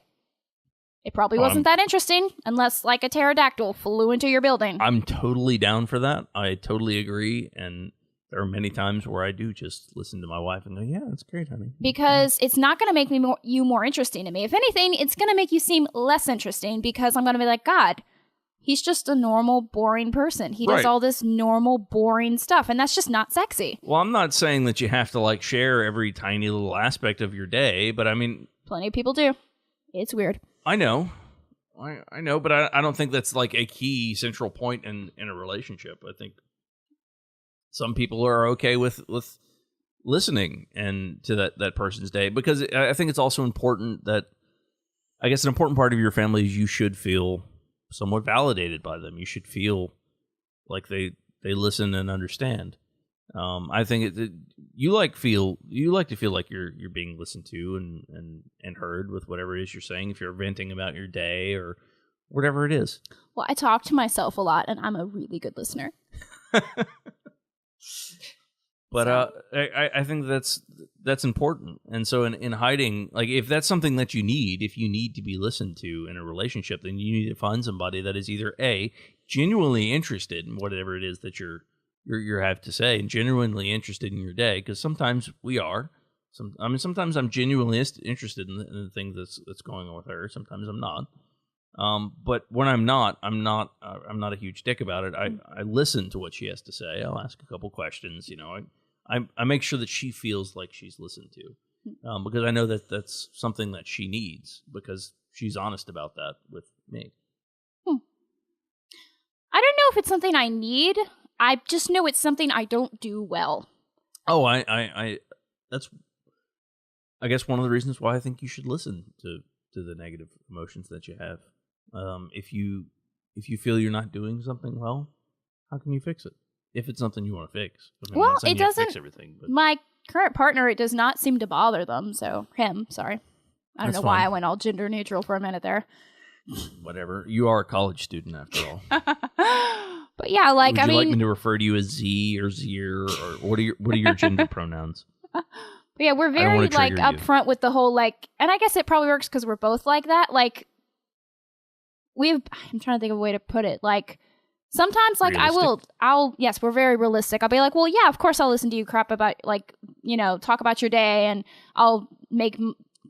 It probably wasn't that interesting unless like a pterodactyl flew into your building. I'm totally down for that. I totally agree. And there are many times where I do just listen to my wife and go, yeah, that's great, honey. Because it's not going to make you more interesting to me. If anything, it's going to make you seem less interesting because I'm going to be like, God, he's just a normal, boring person. He does all this normal, boring stuff, and that's just not sexy. Well, I'm not saying that you have to like share every tiny little aspect of your day, but I mean... Plenty of people do. It's weird. I know. I know, but I don't think that's like a key central point in a relationship. I think some people are okay with listening and to that person's day, because I think it's also important that, I guess an important part of your family is you should feel somewhat validated by them. You should feel like they listen and understand. I think you like to feel like you're being listened to and heard with whatever it is you're saying. If you're venting about your day or whatever it is. Well, I talk to myself a lot, and I'm a really good listener. But I think that's important. And so in hiding, like if that's something that you need, if you need to be listened to in a relationship, then you need to find somebody that is either A, genuinely interested in whatever it is that you have to say, and genuinely interested in your day, because sometimes we are. Sometimes I'm genuinely interested in the thing that's going on with her. Sometimes I'm not. But when I'm not a huge dick about it. I listen to what she has to say. I'll ask a couple questions. You know, I make sure that she feels like she's listened to, because I know that that's something that she needs, because she's honest about that with me. I don't know if it's something I need. I just know it's something I don't do well. Oh, that's, I guess, one of the reasons why I think you should listen to the negative emotions that you have. If you feel you're not doing something well, how can you fix it? If it's something you want to fix. I mean, well, I'm not saying it you have to doesn't. fix everything, but my current partner, it does not seem to bother them. So him, sorry, I don't know why I went all gender neutral for a minute there. Whatever. You are a college student after all. But yeah, like, Would you like me to refer to you as Z or Zier, or what are your gender pronouns? But yeah, we're very like upfront with the whole like, and I guess it probably works because we're both like that. Like, I'm trying to think of a way to put it. Like, sometimes like yes, we're very realistic. I'll be like, well, yeah, of course I'll listen to you crap about, like, you know, talk about your day, and I'll make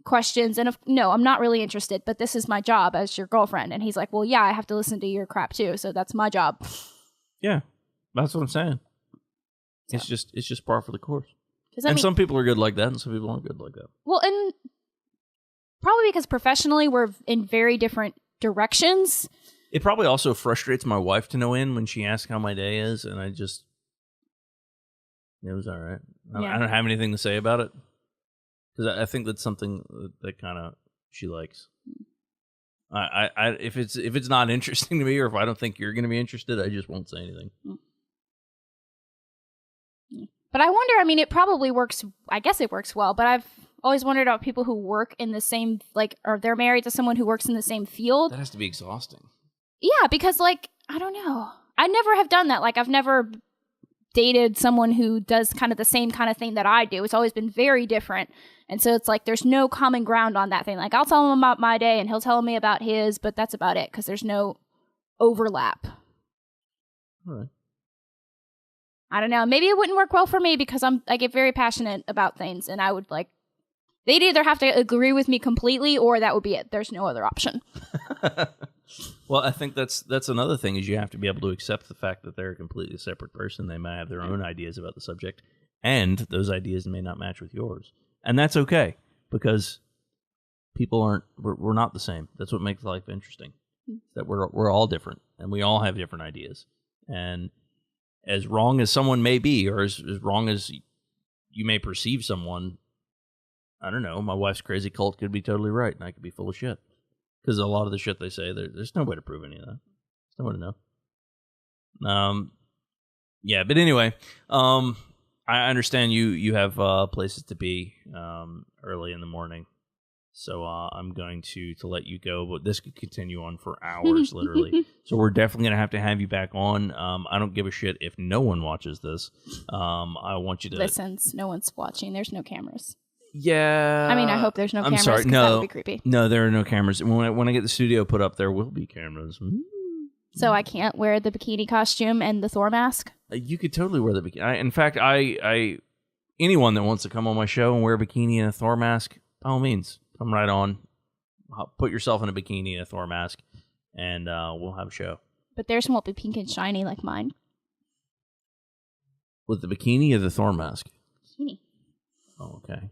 questions, and no, I'm not really interested, but this is my job as your girlfriend. And he's like, well, yeah, I have to listen to your crap too, so that's my job. Yeah, that's what I'm saying. So. It's just par for the course. And some people are good like that, and some people aren't good like that. Well, and probably because professionally we're in very different directions. It probably also frustrates my wife to no end when she asks how my day is, and it was all right. I don't have anything to say about it, because I think that's something that kind of she likes. If it's not interesting to me, or if I don't think you're going to be interested, I just won't say anything. But I wonder, I mean, it probably works. I guess it works well, but I've always wondered about people who work in the same, like, or they're married to someone who works in the same field. That has to be exhausting. Yeah, because, like, I don't know. I never have done that. Like, I've never dated someone who does kind of the same kind of thing that I do. It's always been very different. And so it's like there's no common ground on that thing. Like, I'll tell him about my day and he'll tell me about his, but that's about it, because there's no overlap. All right. I don't know. Maybe it wouldn't work well for me because I get very passionate about things, and I would like, they'd either have to agree with me completely or that would be it. There's no other option. Well, I think that's another thing, is you have to be able to accept the fact that they're a completely separate person. They might have their own ideas about the subject, and those ideas may not match with yours. And that's okay, because we're not the same. That's what makes life interesting. That we're all different, and we all have different ideas. And as wrong as someone may be, or as wrong as you may perceive someone, I don't know, my wife's crazy cult could be totally right, and I could be full of shit. Because a lot of the shit they say, there's no way to prove any of that. There's no way to know. Yeah, but anyway, I understand you have places to be early in the morning. So I'm going to let you go, but this could continue on for hours, literally. So we're definitely going to have you back on. I don't give a shit if no one watches this. I want you to... Listens. No one's watching. There's no cameras. Yeah. I mean, I hope there's no I'm cameras. sorry. 'Cause No. that would be creepy. No, there are no cameras. When I get the studio put up, there will be cameras. So I can't wear the bikini costume and the Thor mask. You could totally wear the bikini. In fact, I anyone that wants to come on my show and wear a bikini and a Thor mask, by all means, come right on. Put yourself in a bikini and a Thor mask, and we'll have a show. But theirs won't be pink and shiny like mine. With the bikini or the Thor mask? Bikini. Oh, okay.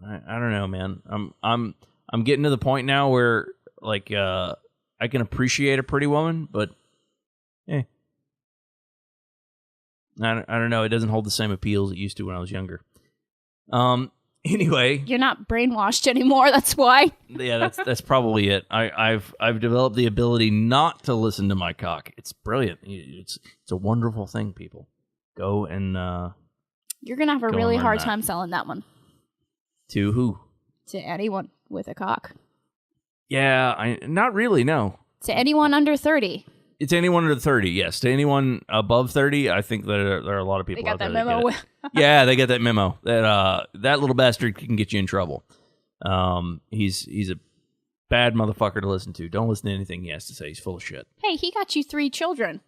I don't know, man. I'm getting to the point now where like I can appreciate a pretty woman, but I don't know. It doesn't hold the same appeal as it used to when I was younger. Anyway, You're not brainwashed anymore. That's why. yeah, that's probably it. I've developed the ability not to listen to my cock. It's brilliant. It's a wonderful thing. People go and You're gonna have a Go really and learn hard that. time selling that one to who? to anyone with a cock. Yeah, not really. No, To anyone under 30. it's anyone under 30. Yes, to anyone above 30, I think there are a lot of people They got out there that that memo. get it. Yeah, they get that memo that that little bastard can get you in trouble. He's a bad motherfucker to listen to. Don't listen to anything he has to say. He's full of shit. Hey, he got you 3 children.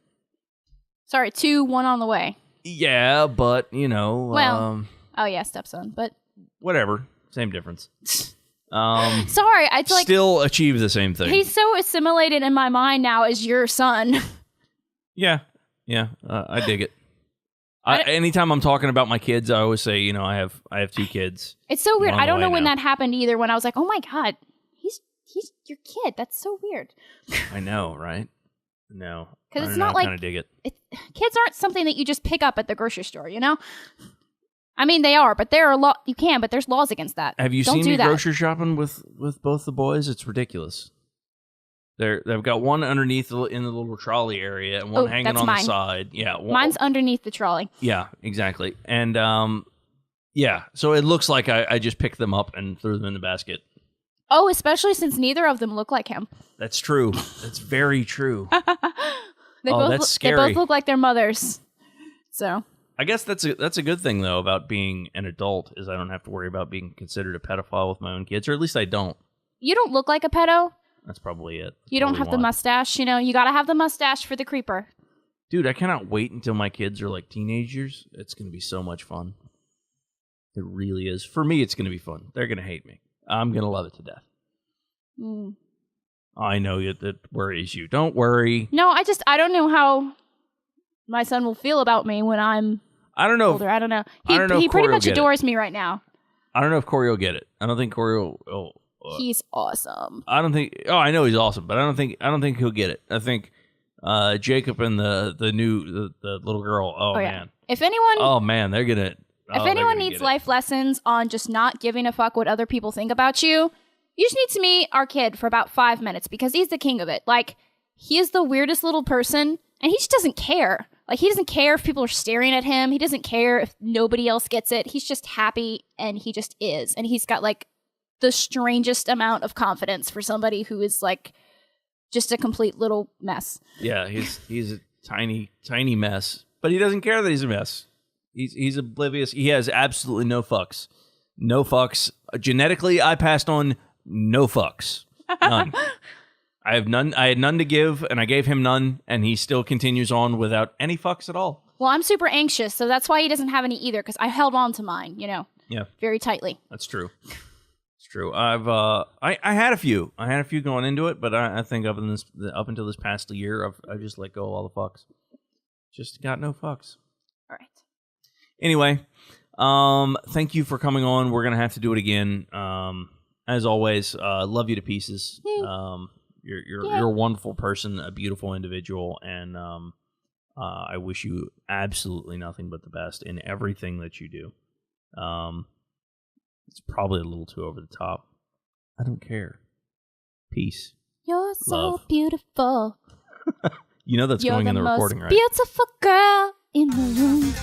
Sorry, 2, 1 on the way. Yeah, but Well, oh yeah, stepson. But whatever, same difference. sorry, it's like Still achieve the same thing. he's so assimilated in my mind now as your son. Yeah, I dig it. Anytime I'm talking about my kids, I always say, I have 2 kids. It's so weird. On the I don't know way when now. that happened either. When I was like, oh my god, he's your kid. That's so weird. I know, right? No, 'Cause it's not like- kind of dig it. Kids aren't something that you just pick up at the grocery store. You know. I mean, they are, but there are you can, but there's laws against that. Have you Don't seen do me that. grocery shopping with both the boys? It's ridiculous. They've got one underneath in the little trolley area and one Oh, hanging that's on mine. the side. Yeah, Mine's underneath the trolley. Yeah, exactly. And yeah, so it looks like I just picked them up and threw them in the basket. Oh, especially since neither of them look like him. That's true. That's very true. They Oh, both that's They scary. both look like their mothers. So I guess that's a good thing though about being an adult is I don't have to worry about being considered a pedophile with my own kids, or at least I don't. you don't look like a pedo. That's probably it. You don't Probably have the why. mustache. You got to have the mustache for the creeper. Dude, I cannot wait until my kids are like teenagers. It's going to be so much fun. It really is. For me, it's going to be fun. They're going to hate me. I'm going to love it to death. Mm. I know that worries you. Don't worry. No, I don't know how my son will feel about me when I'm I don't know. older. I don't know. I don't know if He pretty Corey will much get it. adores me right now. I don't know if Corey will get it. I don't think Corey will. He's awesome. I don't think. Oh, I know he's awesome, but I don't think he'll get it. I think Jacob and the little girl. Oh, yeah. man. If anyone Oh man, they're gonna. if anyone needs get life lessons on just not giving a fuck what other people think about you, you just need to meet our kid for about 5 minutes because he's the king of it. Like, he is the weirdest little person, and he just doesn't care. Like, he doesn't care if people are staring at him. He doesn't care if nobody else gets it. He's just happy, and he just is. And he's got, like, the strangest amount of confidence for somebody who is, like, just a complete little mess. Yeah, he's a tiny mess, but he doesn't care that he's a mess. He's oblivious. He has absolutely no fucks. No fucks. Genetically, I passed on no fucks. None. I have none. I had none to give, and I gave him none, and he still continues on without any fucks at all. Well, I'm super anxious, so that's why he doesn't have any either, because I held on to mine, Yeah, very tightly. that's true. It's true. I had a few. I had a few going into it, but I think up until this past year, I've just let go of all the fucks. Just got no fucks. All right. Anyway, thank you for coming on. We're gonna have to do it again. As always, love you to pieces. You're a wonderful person, a beautiful individual, and I wish you absolutely nothing but the best in everything that you do. It's probably a little too over the top. I don't care. Peace. You're so Love. beautiful. You know that's You're going the in the most recording, right? beautiful girl in the room.